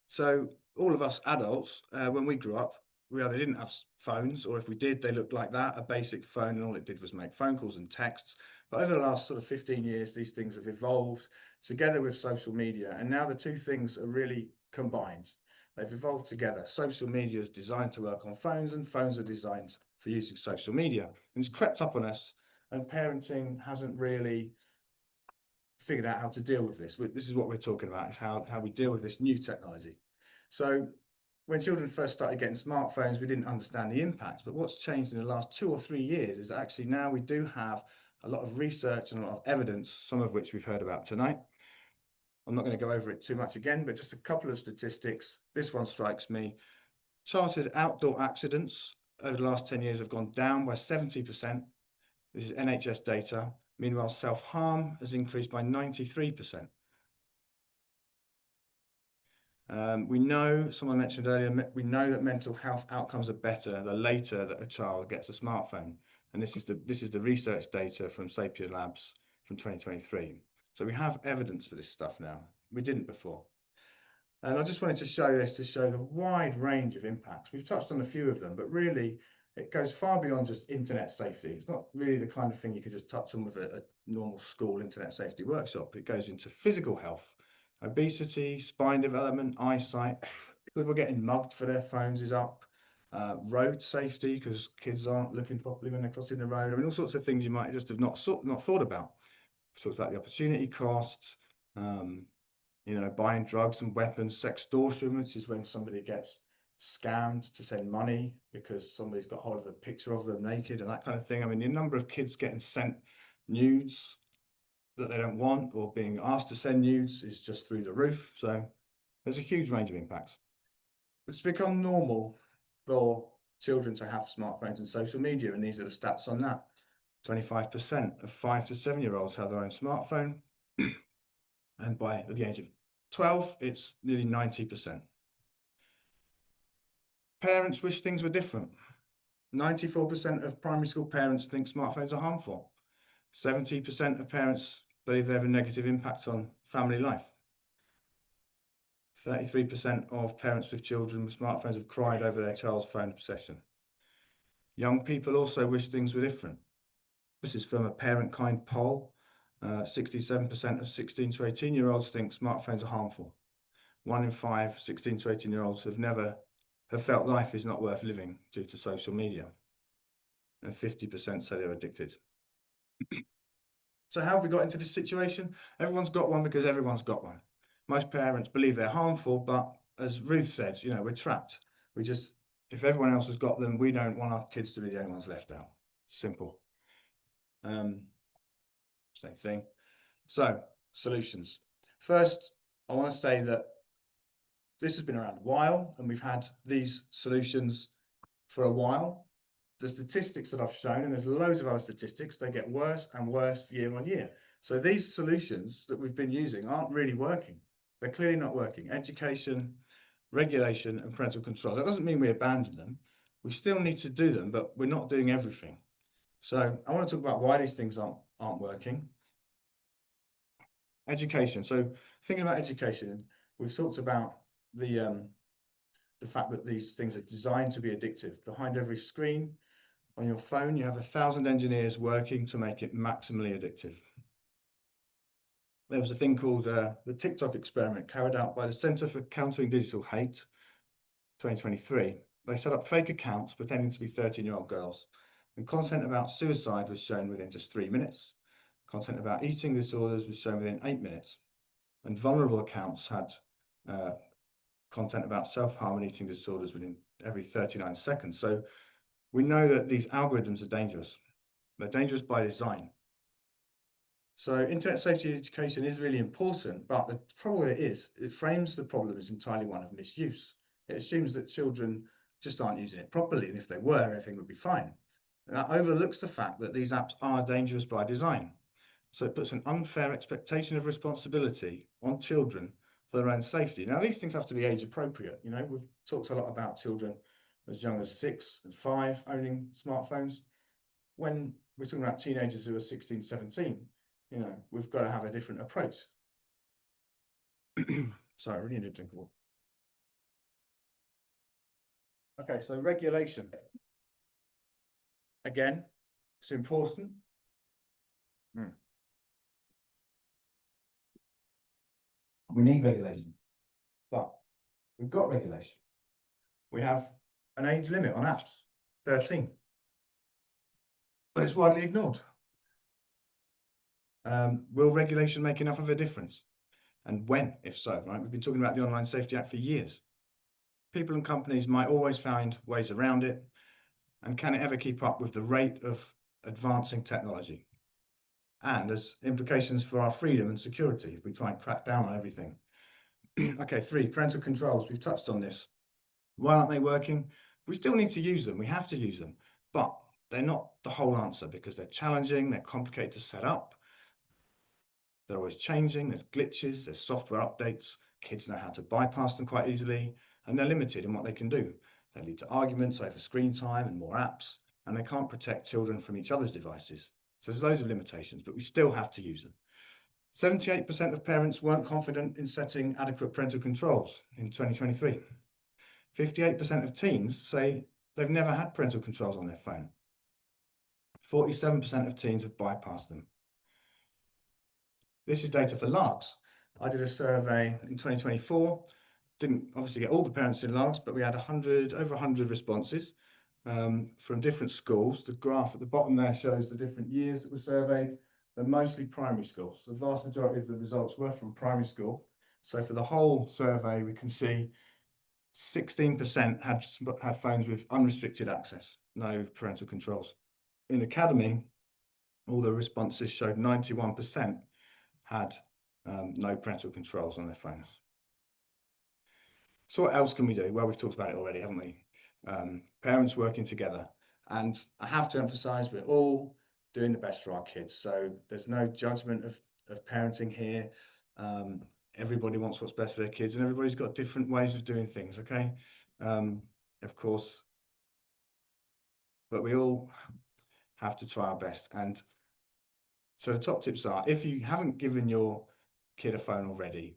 So all of us adults, when we grew up, we either didn't have phones, or if we did, they looked like that, a basic phone, and all it did was make phone calls and texts. But over the last sort of 15 years, these things have evolved together with social media, and now the two things are really combined. They've evolved together. Social media is designed to work on phones, and phones are designed for using social media. And it's crept up on us, and parenting hasn't really figured out how to deal with this. This is what we're talking about, is how we deal with this new technology. So when children first started getting smartphones, we didn't understand the impact. But what's changed in the last 2 or 3 years is that actually now we do have a lot of research and a lot of evidence, some of which we've heard about tonight. I'm not going to go over it too much again, but just a couple of statistics. This one strikes me. Childhood outdoor accidents over the last 10 years have gone down by 70%. This is NHS data. Meanwhile, self-harm has increased by 93%. We know, someone mentioned earlier, we know that mental health outcomes are better the later that a child gets a smartphone. And this is the research data from Sapir Labs from 2023. So we have evidence for this stuff now. We didn't before. And I just wanted to show this to show the wide range of impacts. We've touched on a few of them, but really it goes far beyond just internet safety. It's not really the kind of thing you could just touch on with a normal school internet safety workshop. It goes into physical health, obesity, spine development, eyesight. People getting mugged for their phones is up. Road safety, because kids aren't looking properly when they're crossing the road. I mean, all sorts of things you might just have not thought about. We talked about the opportunity cost, buying drugs and weapons, sextortion, which is when somebody gets scammed to send money because somebody's got hold of a picture of them naked and that kind of thing. I mean, the number of kids getting sent nudes that they don't want, or being asked to send nudes, is just through the roof. So there's a huge range of impacts. It's become normal for children to have smartphones and social media, and these are the stats on that. 25% of 5 to 7-year-olds have their own smartphone, and by the age of 12, it's nearly 90%. Parents wish things were different. 94% of primary school parents think smartphones are harmful. 70% of parents believe they have a negative impact on family life. 33% of parents with children with smartphones have cried over their child's phone obsession. Young people also wish things were different. This is from a Parent Kind poll. 67% of 16 to 18-year-olds think smartphones are harmful. 1 in 5 16 to 18-year-olds have felt life is not worth living due to social media. And 50% say they're addicted. So how have we got into this situation? Everyone's got one because everyone's got one. Most parents believe they're harmful, but as Ruth said, we're trapped. If everyone else has got them, we don't want our kids to be the only ones left out. Simple. Same thing. So, solutions. First, I want to say that this has been around a while, and we've had these solutions for a while. The statistics that I've shown, and there's loads of other statistics, they get worse and worse year on year. So these solutions that we've been using aren't really working. They're clearly not working. Education, regulation, and parental controls. That doesn't mean we abandon them. We still need to do them, but we're not doing everything. So I want to talk about why these things aren't working. Education. So thinking about education, we've talked about the fact that these things are designed to be addictive. Behind every screen on your phone, you have 1,000 engineers working to make it maximally addictive. There was a thing called the TikTok experiment carried out by the Centre for Countering Digital Hate, 2023. They set up fake accounts pretending to be 13-year-old girls, and content about suicide was shown within just 3 minutes. Content about eating disorders was shown within 8 minutes, and vulnerable accounts had content about self-harm and eating disorders within every 39 seconds. So we know that these algorithms are dangerous. They're dangerous by design. So internet safety education is really important, but the problem it frames the problem as entirely one of misuse. It assumes that children just aren't using it properly, and if they were, everything would be fine. And that overlooks the fact that these apps are dangerous by design. So it puts an unfair expectation of responsibility on children for their own safety. Now, these things have to be age appropriate. You know, we've talked a lot about children as young as 6 and 5 owning smartphones. When we're talking about teenagers who are 16, 17, you know, we've got to have a different approach. Sorry, I really need a drink of water. Okay, so regulation. Again, it's important. We need regulation, but we've got regulation. We have an age limit on apps, 13, but it's widely ignored. Will regulation make enough of a difference? And when, if so, right? We've been talking about the Online Safety Act for years. People and companies might always find ways around it, and can it ever keep up with the rate of advancing technology? And there's implications for our freedom and security if we try and crack down on everything. Okay, 3, parental controls. We've touched on this. Why aren't they working? We still need to use them. We have to use them, but they're not the whole answer because they're challenging, they're complicated to set up. They're always changing, there's glitches, there's software updates, kids know how to bypass them quite easily, and they're limited in what they can do. They lead to arguments over screen time and more apps, and they can't protect children from each other's devices. So there's loads of limitations, but we still have to use them. 78% of parents weren't confident in setting adequate parental controls in 2023. 58% of teens say they've never had parental controls on their phone. 47% of teens have bypassed them. This is data for Largs. I did a survey in 2024. Didn't obviously get all the parents in Largs, but we had over 100 responses from different schools. The graph at the bottom there shows the different years that were surveyed. They're mostly primary schools. The vast majority of the results were from primary school. So for the whole survey, we can see 16% had phones with unrestricted access, no parental controls. In academy, all the responses showed 91% had no parental controls on their phones. So what else can we do? Well, we've talked about it already, haven't we? Parents working together. And I have to emphasize, we're all doing the best for our kids. So there's no judgment of parenting here. Everybody wants what's best for their kids, and everybody's got different ways of doing things, okay? Of course, but we all have to try our best. And so the top tips are, if you haven't given your kid a phone already,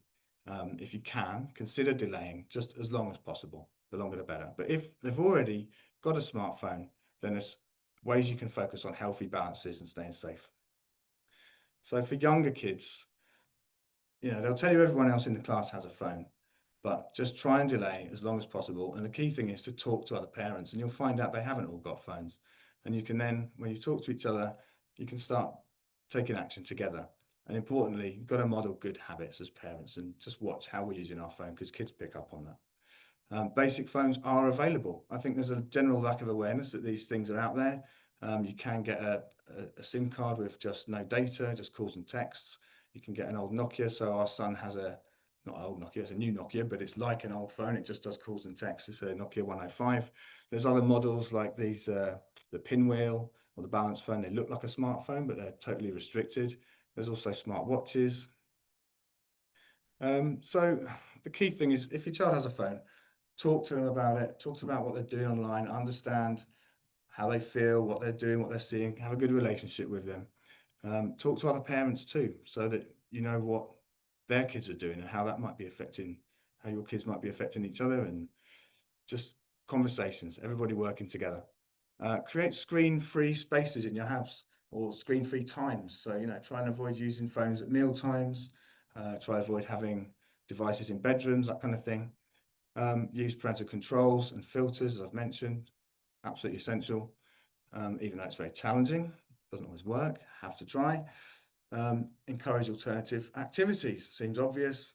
if you can, consider delaying just as long as possible. The longer the better. But if they've already got a smartphone, then there's ways you can focus on healthy balances and staying safe. So for younger kids, you know, they'll tell you everyone else in the class has a phone, but just try and delay as long as possible. And the key thing is to talk to other parents, and you'll find out they haven't all got phones. And you can then, when you talk to each other, you can start taking action together. And importantly, you've got to model good habits as parents and just watch how we're using our phone, because kids pick up on that. Basic phones are available. I think there's a general lack of awareness that these things are out there. You can get a SIM card with just no data, just calls and texts. You can get an old Nokia. So our son has a not an old Nokia, it's a new Nokia, but it's like an old phone. It just does calls and texts. It's a Nokia 105. There's other models like these, the Pinwheel or the Balance phone. They look like a smartphone, but they're totally restricted. There's also smart watches. So the key thing is, if your child has a phone, talk to them about it, talk to them about what they're doing online, understand how they feel, what they're doing, what they're seeing, have a good relationship with them. Talk to other parents too, so that you know what their kids are doing and how that might be affecting, how your kids might be affecting each other, and just conversations, everybody working together. Create screen-free spaces in your house or screen-free times. So, you know, try and avoid using phones at meal times, try and avoid having devices in bedrooms, that kind of thing. Use parental controls and filters, as I've mentioned, absolutely essential. Even though it's very challenging, doesn't always work, have to try. Encourage alternative activities, seems obvious,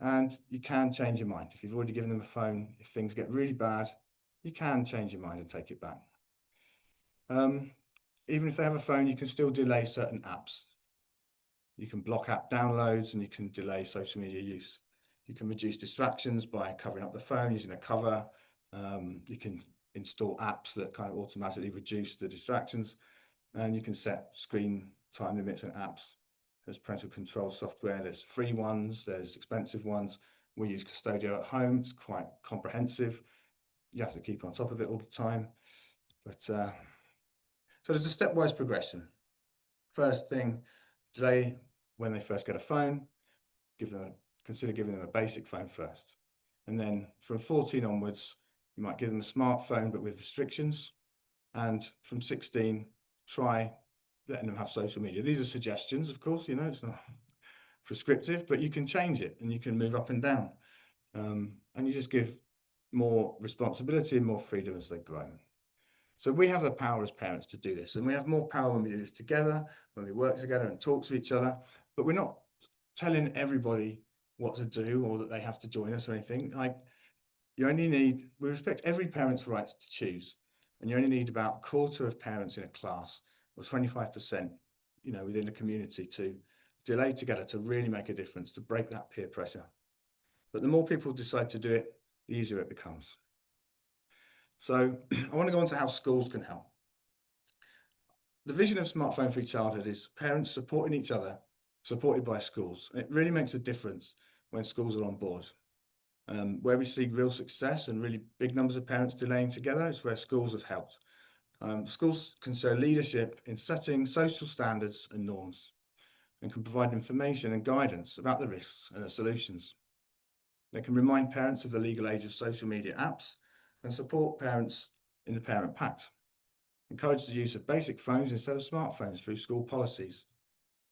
and you can change your mind. If you've already given them a phone, if things get really bad, you can change your mind and take it back. Even if they have a phone, you can still delay certain apps. You can block app downloads and you can delay social media use. You can reduce distractions by covering up the phone using a cover. You can install apps that kind of automatically reduce the distractions, and you can set screen time limits and apps. There's parental control software, there's free ones, there's expensive ones. We use Custodio at home, it's quite comprehensive. You have to keep on top of it all the time. But so there's a stepwise progression. First thing, delay when they first get a phone, consider giving them a basic phone first. And then from 14 onwards, you might give them a smartphone, but with restrictions. And from 16, try letting them have social media. These are suggestions, of course, you know, it's not prescriptive, but you can change it and you can move up and down. And you just give more responsibility and more freedom as they grow. So we have the power as parents to do this, and we have more power when we do this together, when we work together and talk to each other, but we're not telling everybody what to do or that they have to join us or anything. Like, we respect every parent's right to choose, and you only need about a quarter of parents in a class or 25%, you know, within the community to delay together to really make a difference, to break that peer pressure. But the more people decide to do it, the easier it becomes. So I want to go on to how schools can help. The vision of smartphone-free childhood is parents supporting each other, supported by schools. It really makes a difference when schools are on board. Where we see real success and really big numbers of parents delaying together is where schools have helped. Schools can show leadership in setting social standards and norms, and can provide information and guidance about the risks and the solutions. They can remind parents of the legal age of social media apps and support parents in the Parent Pact. Encourage the use of basic phones instead of smartphones through school policies.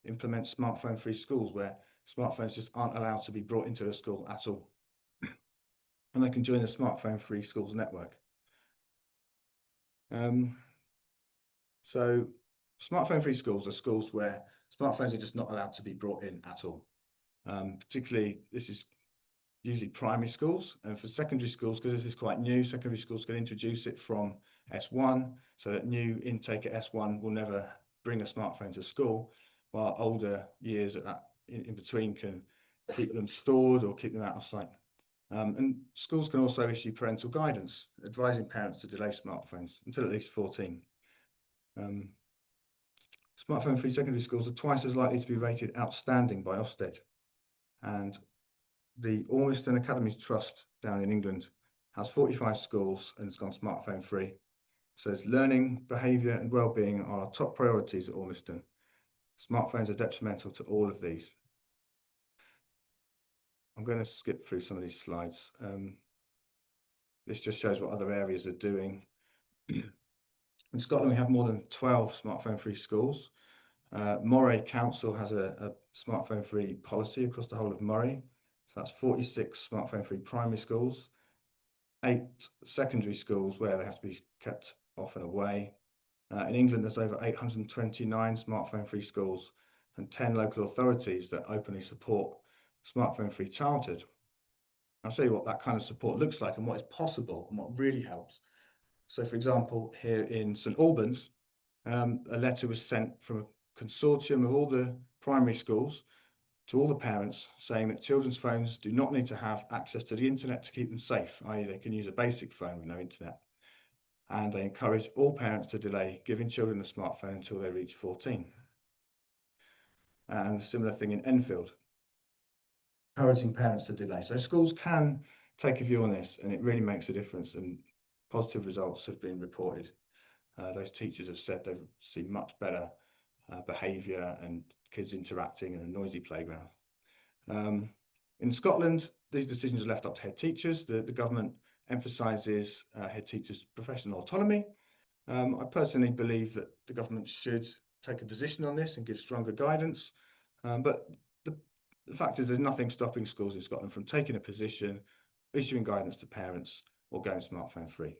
Implement smartphone-free schools where smartphones just aren't allowed to be brought into a school at all. And they can join the smartphone-free schools network. So smartphone-free schools are schools where smartphones are just not allowed to be brought in at all. Particularly, this is usually primary schools, and for secondary schools, because this is quite new, secondary schools can introduce it from S1, so that new intake at S1 will never bring a smartphone to school, while older years at that in between can keep them stored or keep them out of sight. And schools can also issue parental guidance, advising parents to delay smartphones until at least 14. Smartphone-free secondary schools are twice as likely to be rated outstanding by Ofsted. And the Ormiston Academies Trust down in England has 45 schools and it's gone smartphone free. It says learning, behaviour and well-being are our top priorities at Ormiston. Smartphones are detrimental to all of these. I'm going to skip through some of these slides. This just shows what other areas are doing. In Scotland, we have more than 12 smartphone-free schools. Moray Council has a smartphone-free policy across the whole of Moray. So that's 46 smartphone-free primary schools, 8 secondary schools where they have to be kept off and away. In England, there's over 829 smartphone-free schools and 10 local authorities that openly support smartphone-free childhood. I'll show you what that kind of support looks like and what is possible and what really helps. So, for example, here in St Albans, a letter was sent from a consortium of all the primary schools to all the parents, saying that children's phones do not need to have access to the internet to keep them safe, i.e. they can use a basic phone with no internet. And they encourage all parents to delay giving children a smartphone until they reach 14. And a similar thing in Enfield, encouraging parents to delay. So schools can take a view on this, and it really makes a difference, and positive results have been reported. Those teachers have said they've seen much better behaviour and kids interacting in a noisy playground. In Scotland, these decisions are left up to head teachers. The government emphasises head teachers' professional autonomy. I personally believe that the government should take a position on this and give stronger guidance. But the fact is, there's nothing stopping schools in Scotland from taking a position, issuing guidance to parents, or going smartphone free.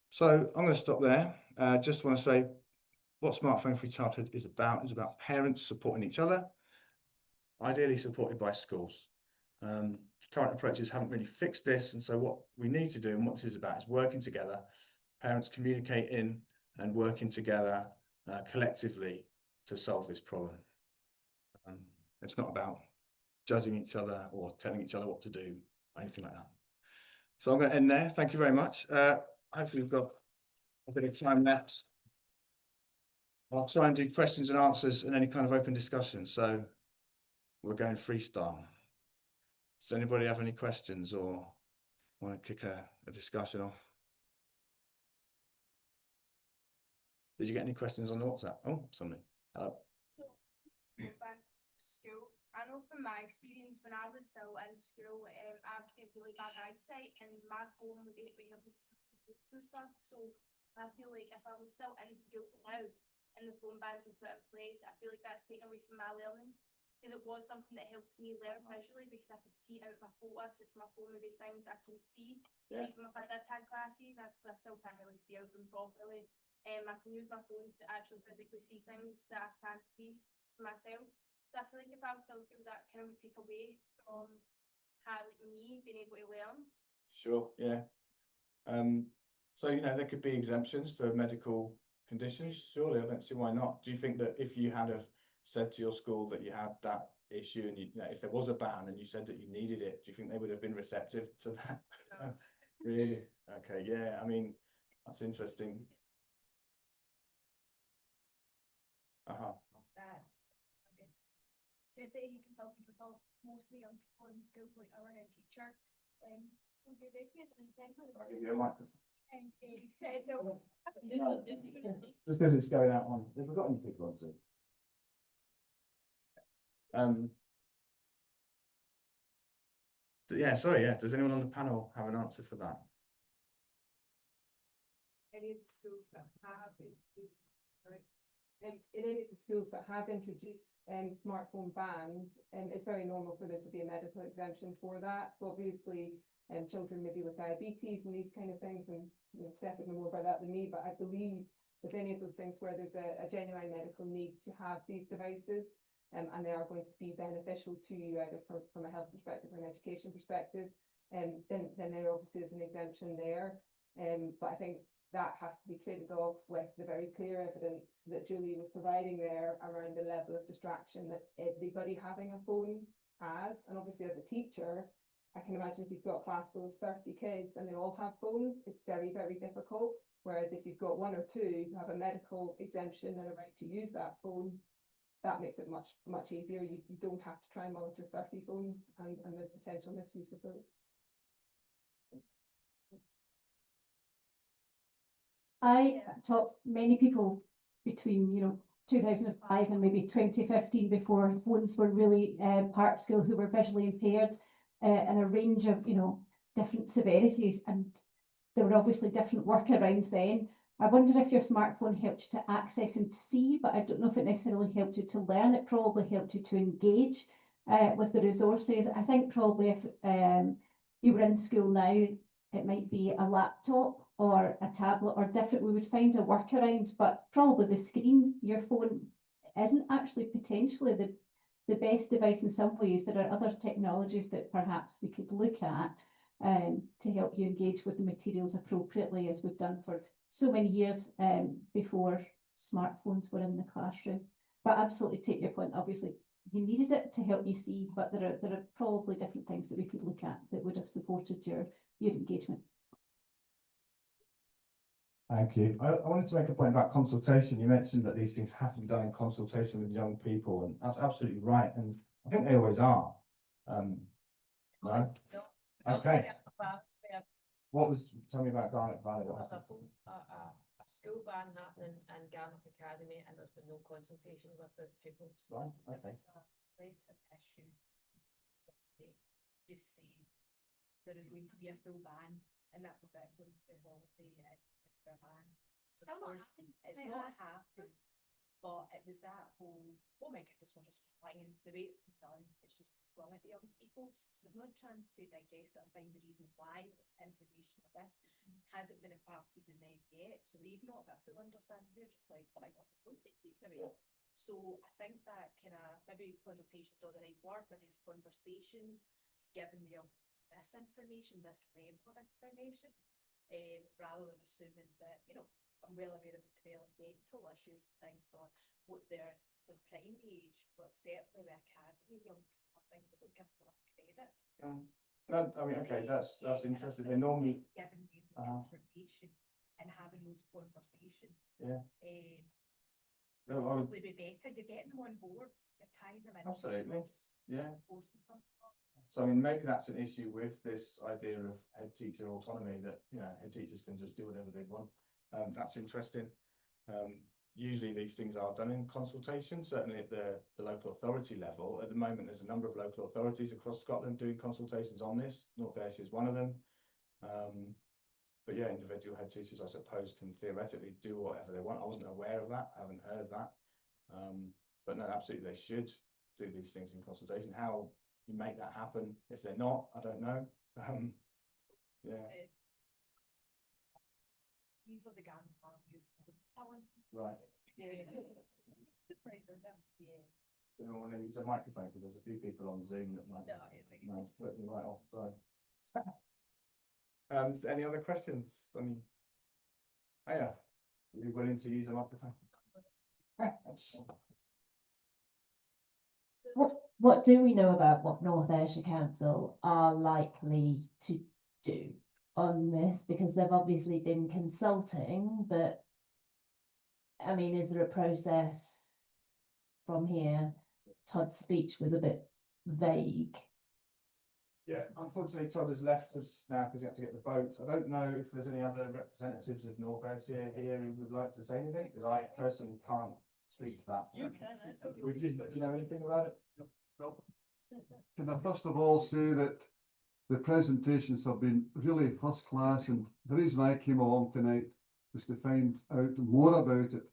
So I'm going to stop there. Just want to say what Smartphone Free Childhood is about parents supporting each other, ideally supported by schools. Current approaches haven't really fixed this, and so what we need to do and what this is about is working together, parents communicating and working together collectively to solve this problem. It's not about judging each other or telling each other what to do or anything like that. So I'm going to end there. Thank you very much. Hopefully we've got a bit of time left. I'll try and do questions and answers and any kind of open discussion. So we're going freestyle. Does anybody have any questions or want to kick a discussion off? Did you get any questions on the WhatsApp? Oh, something. Hello. School. I know from my experience when I was still in school, I had really bad eyesight, and my phone was able to have this and stuff. So I feel like if I was still in school now and the phone bans were put in place, I feel like that's taken away from my learning. Because it was something that helped me learn visually, because I could see out my photo, so it's my phone, maybe things I can see. Yeah. Even if I did have glasses, I still can't really see out them properly. I can use my phone to actually physically see things that I can't see for myself. So I feel like if I was still through that, kind of would take away from how me being able to learn. Sure, yeah. So, you know, there could be exemptions for medical conditions, surely. I don't see why not. Do you think that if you had said to your school that you had that issue and you know, if there was a ban and you said that you needed it, do you think they would have been receptive to that? No. Really? Okay, yeah, I mean, that's interesting. Said that he consulted with mostly young people in school, like our head teacher. Will do this as an example. I'll give you a microphone. And he said no. Just because it's going out on, have we got any people on Zoom? Yeah, sorry, yeah. Does anyone on the panel have an answer for that? Any of the schools that have introduced, sorry, in any of the schools that have introduced smartphone bans, it's very normal for there to be a medical exemption for that. So obviously, children maybe with diabetes and these kind of things, and you know, Steph would know more about that than me, but I believe with any of those things where there's a genuine medical need to have these devices, and they are going to be beneficial to you either from a health perspective or an education perspective, then there obviously is an exemption there. But I think that has to be traded off with the very clear evidence that Julie was providing there around the level of distraction that everybody having a phone has. And obviously as a teacher, I can imagine if you've got a class full of 30 kids and they all have phones, it's very, very difficult. Whereas if you've got one or two who have a medical exemption and a right to use that phone, that makes it much, much easier. You don't have to try and monitor 30 phones and the potential misuse of those. I taught many people between, 2005 and maybe 2015, before phones were really part of school, who were visually impaired in a range of, different severities, and there were obviously different workarounds then. I wonder if your smartphone helped you to access and see, but I don't know if it necessarily helped you to learn. It probably helped you to engage with the resources. I think probably if you were in school now, it might be a laptop or a tablet or different. We would find a workaround, but probably the screen, your phone, isn't actually potentially the best device in some ways. There are other technologies that perhaps we could look at to help you engage with the materials appropriately, as we've done for so many years before smartphones were in the classroom. But absolutely take your point. Obviously, you needed it to help you see, but there are probably different things that we could look at that would have supported your engagement. Thank you. I wanted to make a point about consultation. You mentioned that these things have to be done in consultation with young people, and that's absolutely right. And I think they always are. No? Okay. Tell me about Garnet Valley. What There's happened? a school ban happening in Garnet Academy, and there's been no consultation with the pupils. Right, okay. It's a relative issue. They just say there is going to be a full ban, and that was it when the ban. So of course, it's not happened, but it was that whole, oh my goodness, we're just flying into the way it's been done. It's just flung at the young people, so they've no chance to digest it and find the reason why information like this hasn't been imparted in them yet. So they've not got a full understanding. They're just like, oh my god, the phone's getting taken away. So I think that kind of maybe consultation's not the right word, but it's conversations, giving the young this information, this level of information, rather than assuming that, you know, I'm well aware of the developmental issues and things on what their primary age, but certainly the academy young people, I think they don't give them enough credit. No, I mean, okay, that's interesting. They normally giving them the information and having those conversations. Yeah. No, Probably be better. You're getting them on board. You're tying them in. Absolutely. Yeah. Forcing something. So I mean, maybe that's an issue with this idea of head teacher autonomy, that, you know, head teachers can just do whatever they want. That's interesting. Usually these things are done in consultation, certainly at the local authority level. At the moment, there's a number of local authorities across Scotland doing consultations on this. North Ayrshire is one of them. But yeah, individual head teachers, I suppose, can theoretically do whatever they want. I wasn't aware of that. I haven't heard of that. But no, absolutely, they should do these things in consultation. How you make that happen, if they're not, I don't know. Yeah. These are the guns Right. Yeah. So I want to use a microphone because there's a few people on Zoom that might put me right off. So, any other questions? I mean, oh yeah, are you willing to use a microphone? What do we know about what North Ayrshire Council are likely to do on this? Because they've obviously been consulting, but I mean, is there a process from here? Todd's speech was a bit vague. Yeah, unfortunately, Todd has left us now because he had to get the boat. I don't know if there's any other representatives of North Ayrshire here who would like to say anything, because I personally can't speak to that. You can. Do you know anything about it? No. Can I first of all say that the presentations have been really first class, and the reason I came along tonight was to find out more about it.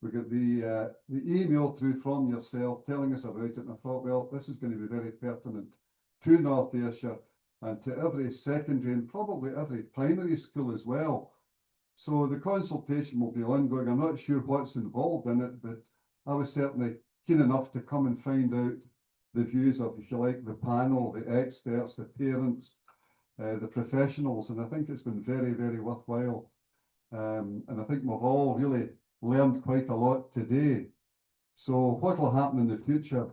We got the email through from yourself telling us about it, and I thought, well, this is going to be very pertinent to North Ayrshire and to every secondary and probably every primary school as well. So the consultation will be ongoing. I'm not sure what's involved in it, but I was certainly keen enough to come and find out the views of, if you like, the panel, the experts, the parents, the professionals, and I think it's been very, very worthwhile. And I think we've all really learned quite a lot today. So what will happen in the future,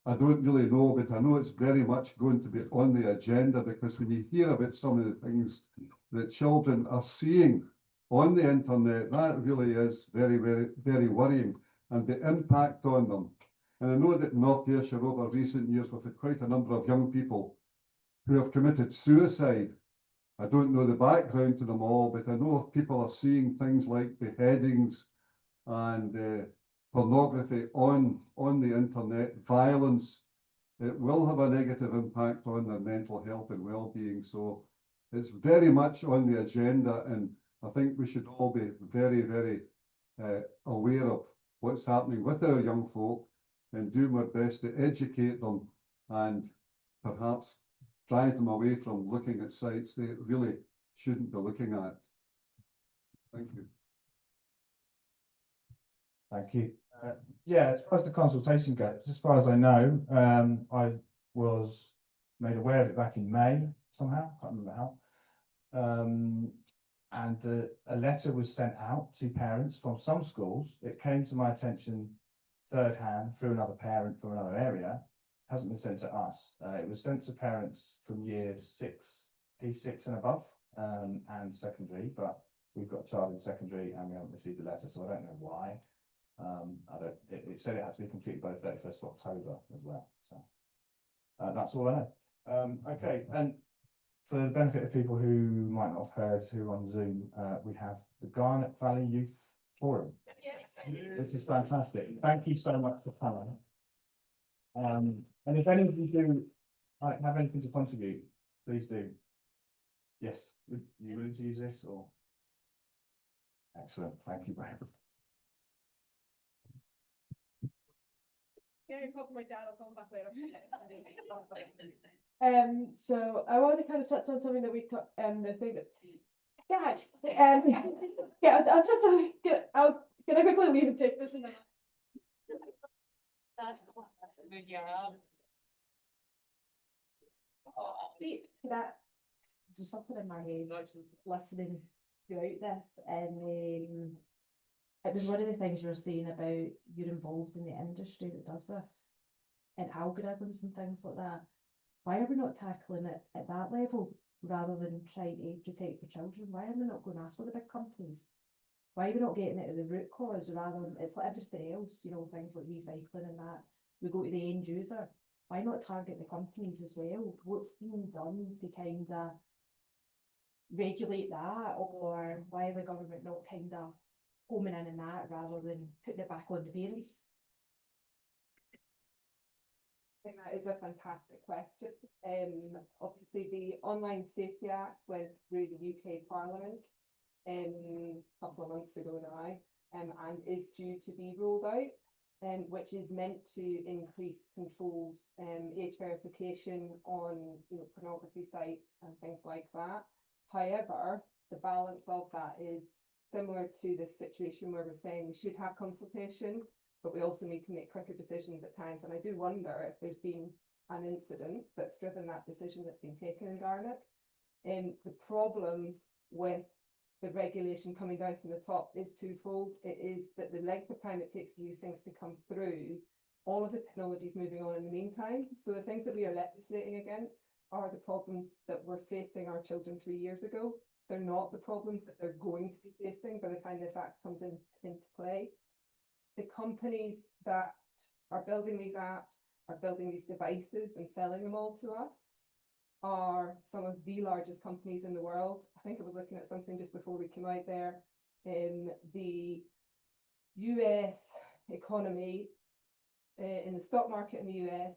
I don't really know, but I know it's very much going to be on the agenda, because when you hear about some of the things that children are seeing on the internet, that really is very, very, very worrying, and the impact on them. And I know that in North Ayrshire over recent years we've had quite a number of young people who have committed suicide. I don't know the background to them all, but I know if people are seeing things like beheadings and pornography on the internet, violence, it will have a negative impact on their mental health and well-being. So it's very much on the agenda, and I think we should all be very, very aware of what's happening with our young folk, and do our best to educate them and perhaps drive them away from looking at sites they really shouldn't be looking at. Thank you. Thank you. Yeah, as far as the consultation goes, as far as I know, I was made aware of it back in May somehow, can't remember how. And a letter was sent out to parents from some schools. It came to my attention third hand through another parent from another area hasn't been sent to us. It was sent to parents from years P6 and above, and secondary, but we've got a child in secondary and we haven't received a letter, so I don't know why. It said it had to be completed by the 31st of October as well. So that's all I know. Okay, and for the benefit of people who might not have heard who are on Zoom, we have the Garnet Valley Youth Forum. Yes. This is fantastic. Thank you so much for coming. And if any of you do have anything to contribute, please do. Yes, would you willing to use this or? Excellent, thank you very much. Yeah, probably my dad will come back later. So I want to kind of touch on something that we talked, the thing that, yeah, yeah, I'll touch on, can I quickly leave and take this in? That, there's something in my head listening throughout this, and it was one of the things you were saying about you're involved in the industry that does this, and algorithms and things like that. Why are we not tackling it at that level rather than trying to protect the children? Why are we not going after the big companies? Why are we not getting it at the root cause rather than, it's like everything else, you know, things like recycling and that, we go to the end user. Why not target the companies as well? What's being done to kind of regulate that, or why are the government not kind of homing in on that rather than putting it back on the parents? I think that is a fantastic question. Obviously the Online Safety Act went through the UK Parliament a couple of months ago now, and is due to be rolled out, which is meant to increase controls, age verification on, you know, pornography sites and things like that. However, the balance of that is similar to this situation where we're saying we should have consultation, but we also need to make quicker decisions at times. And I do wonder if there's been an incident that's driven that decision that's been taken in Garnet. The problem with the regulation coming down from the top is twofold. It is that the length of time it takes for these things to come through, all of the technology is moving on in the meantime. So the things that we are legislating against are the problems that were facing our children 3 years ago. They're not the problems that they're going to be facing by the time this act comes into play. The companies that are building these apps, are building these devices and selling them all to us, are some of the largest companies in the world. I think I was looking at something just before we came out there. The US economy, in the stock market in the US,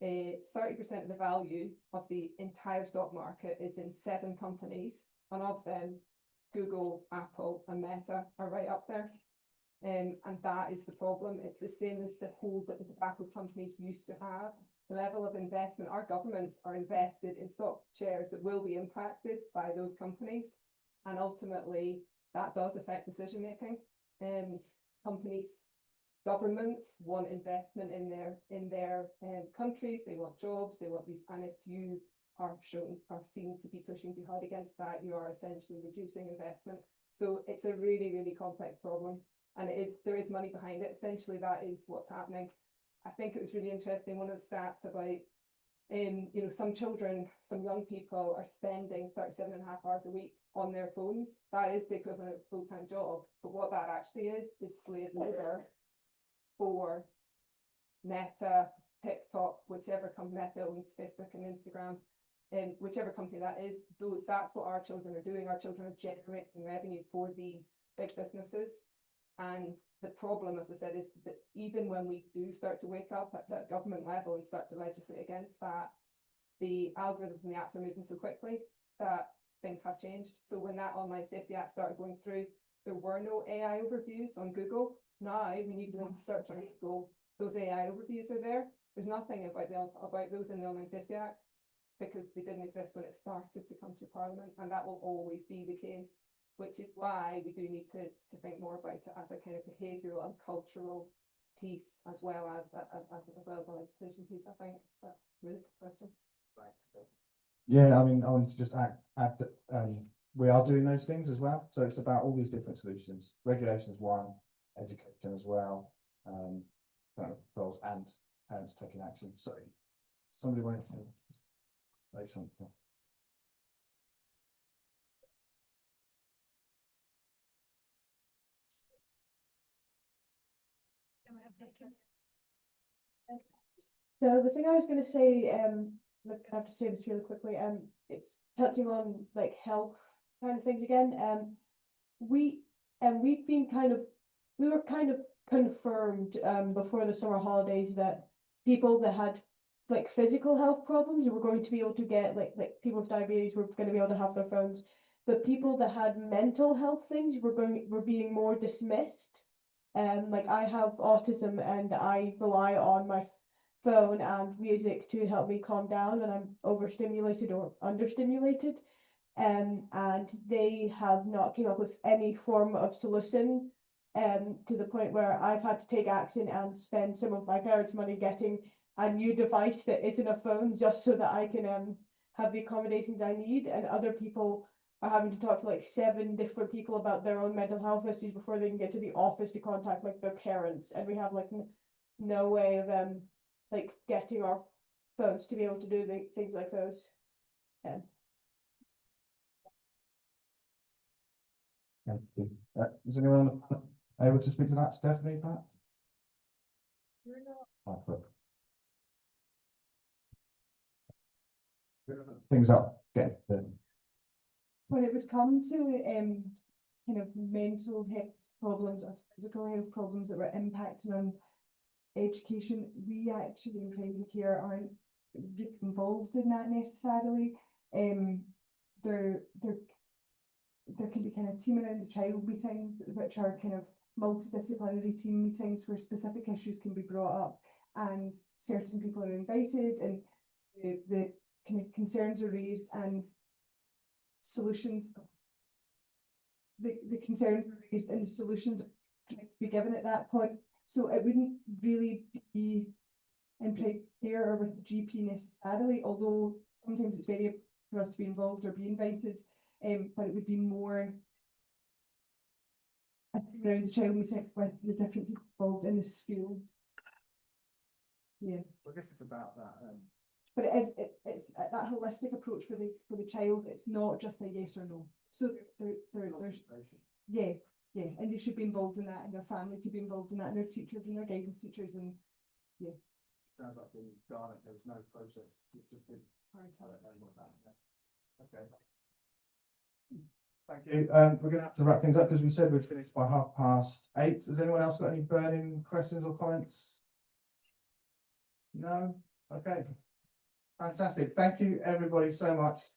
30% of the value of the entire stock market is in 7 companies, and of them, Google, Apple, and Meta are right up there. And that is the problem. It's the same as the hold that the tobacco companies used to have. The level of investment, our governments are invested in stock shares that will be impacted by those companies, and ultimately that does affect decision making. Companies, governments want investment in their countries. They want jobs. They want these, and if you are seen to be pushing too hard against that, you are essentially reducing investment. So it's a really, really complex problem, and there is money behind it. Essentially, that is what's happening. I think it was really interesting, one of the stats about, you know, some children, some young people are spending 37.5 hours a week on their phones. That is the equivalent of a full-time job. But what that actually is slave labor for Meta, TikTok, whichever company, Meta owns Facebook and Instagram, whichever company that is, that's what our children are doing. Our children are generating revenue for these big businesses. And the problem, as I said, is that even when we do start to wake up at that government level and start to legislate against that, the algorithms and the apps are moving so quickly that things have changed. So when that Online Safety Act started going through, there were no AI overviews on Google. Now, when you go and search on Google, those AI overviews are there. There's nothing about those in the Online Safety Act because they didn't exist when it started to come through Parliament, and that will always be the case. Which is why we do need to think more about it as a kind of behavioural and cultural piece, as well as a legislation piece, I think. But really good question. Yeah, I mean, I want to just add that we are doing those things as well. So it's about all these different solutions. Regulation is one, education as well. roles and parents taking action. Sorry, somebody wanted to say something. So the thing I was going to say, look, I have to say this really quickly. It's touching on like health kind of things again. We've been we were kind of confirmed before the summer holidays that people that had like physical health problems were going to be able to get like people with diabetes were going to be able to have their phones, but people that had mental health things were being more dismissed. Like I have autism and I rely on my phone and music to help me calm down when I'm overstimulated or understimulated. And they have not came up with any form of solution to the point where I've had to take action and spend some of my parents' money getting a new device that isn't a phone just so that I can have the accommodations I need. And other people are having to talk to like 7 different people about their own mental health issues before they can get to the office to contact like their parents. And we have like no way of like getting our phones to be able to do things like those. Thank you. Is anyone able to speak to that? Stephanie, Pat? Things up. Get When it would come to kind of mental health problems or physical health problems that were impacting on education, we actually in primary care aren't involved in that necessarily. There can be kind of team around the child meetings, which are kind of multidisciplinary team meetings where specific issues can be brought up and certain people are invited and the kind of concerns are raised and solutions. The concerns are raised and the solutions to be given at that point. So it wouldn't really be in primary care or with the GP necessarily, although sometimes it's very for us to be involved or be invited. But it would be more around the child meeting with the different people involved in the school. Yeah. I guess it's about that. But it's that holistic approach for the child. It's not just a yes or no. So there's and they should be involved in that, and their family could be involved in that, and their teachers and their guidance teachers, and yeah. Sounds like in Ghana there was no process. It's just been okay. Thank you. We're going to have to wrap things up because we said we'd finish by 8:30. Has anyone else got any burning questions or comments? No? Okay. Fantastic. Thank you everybody so much.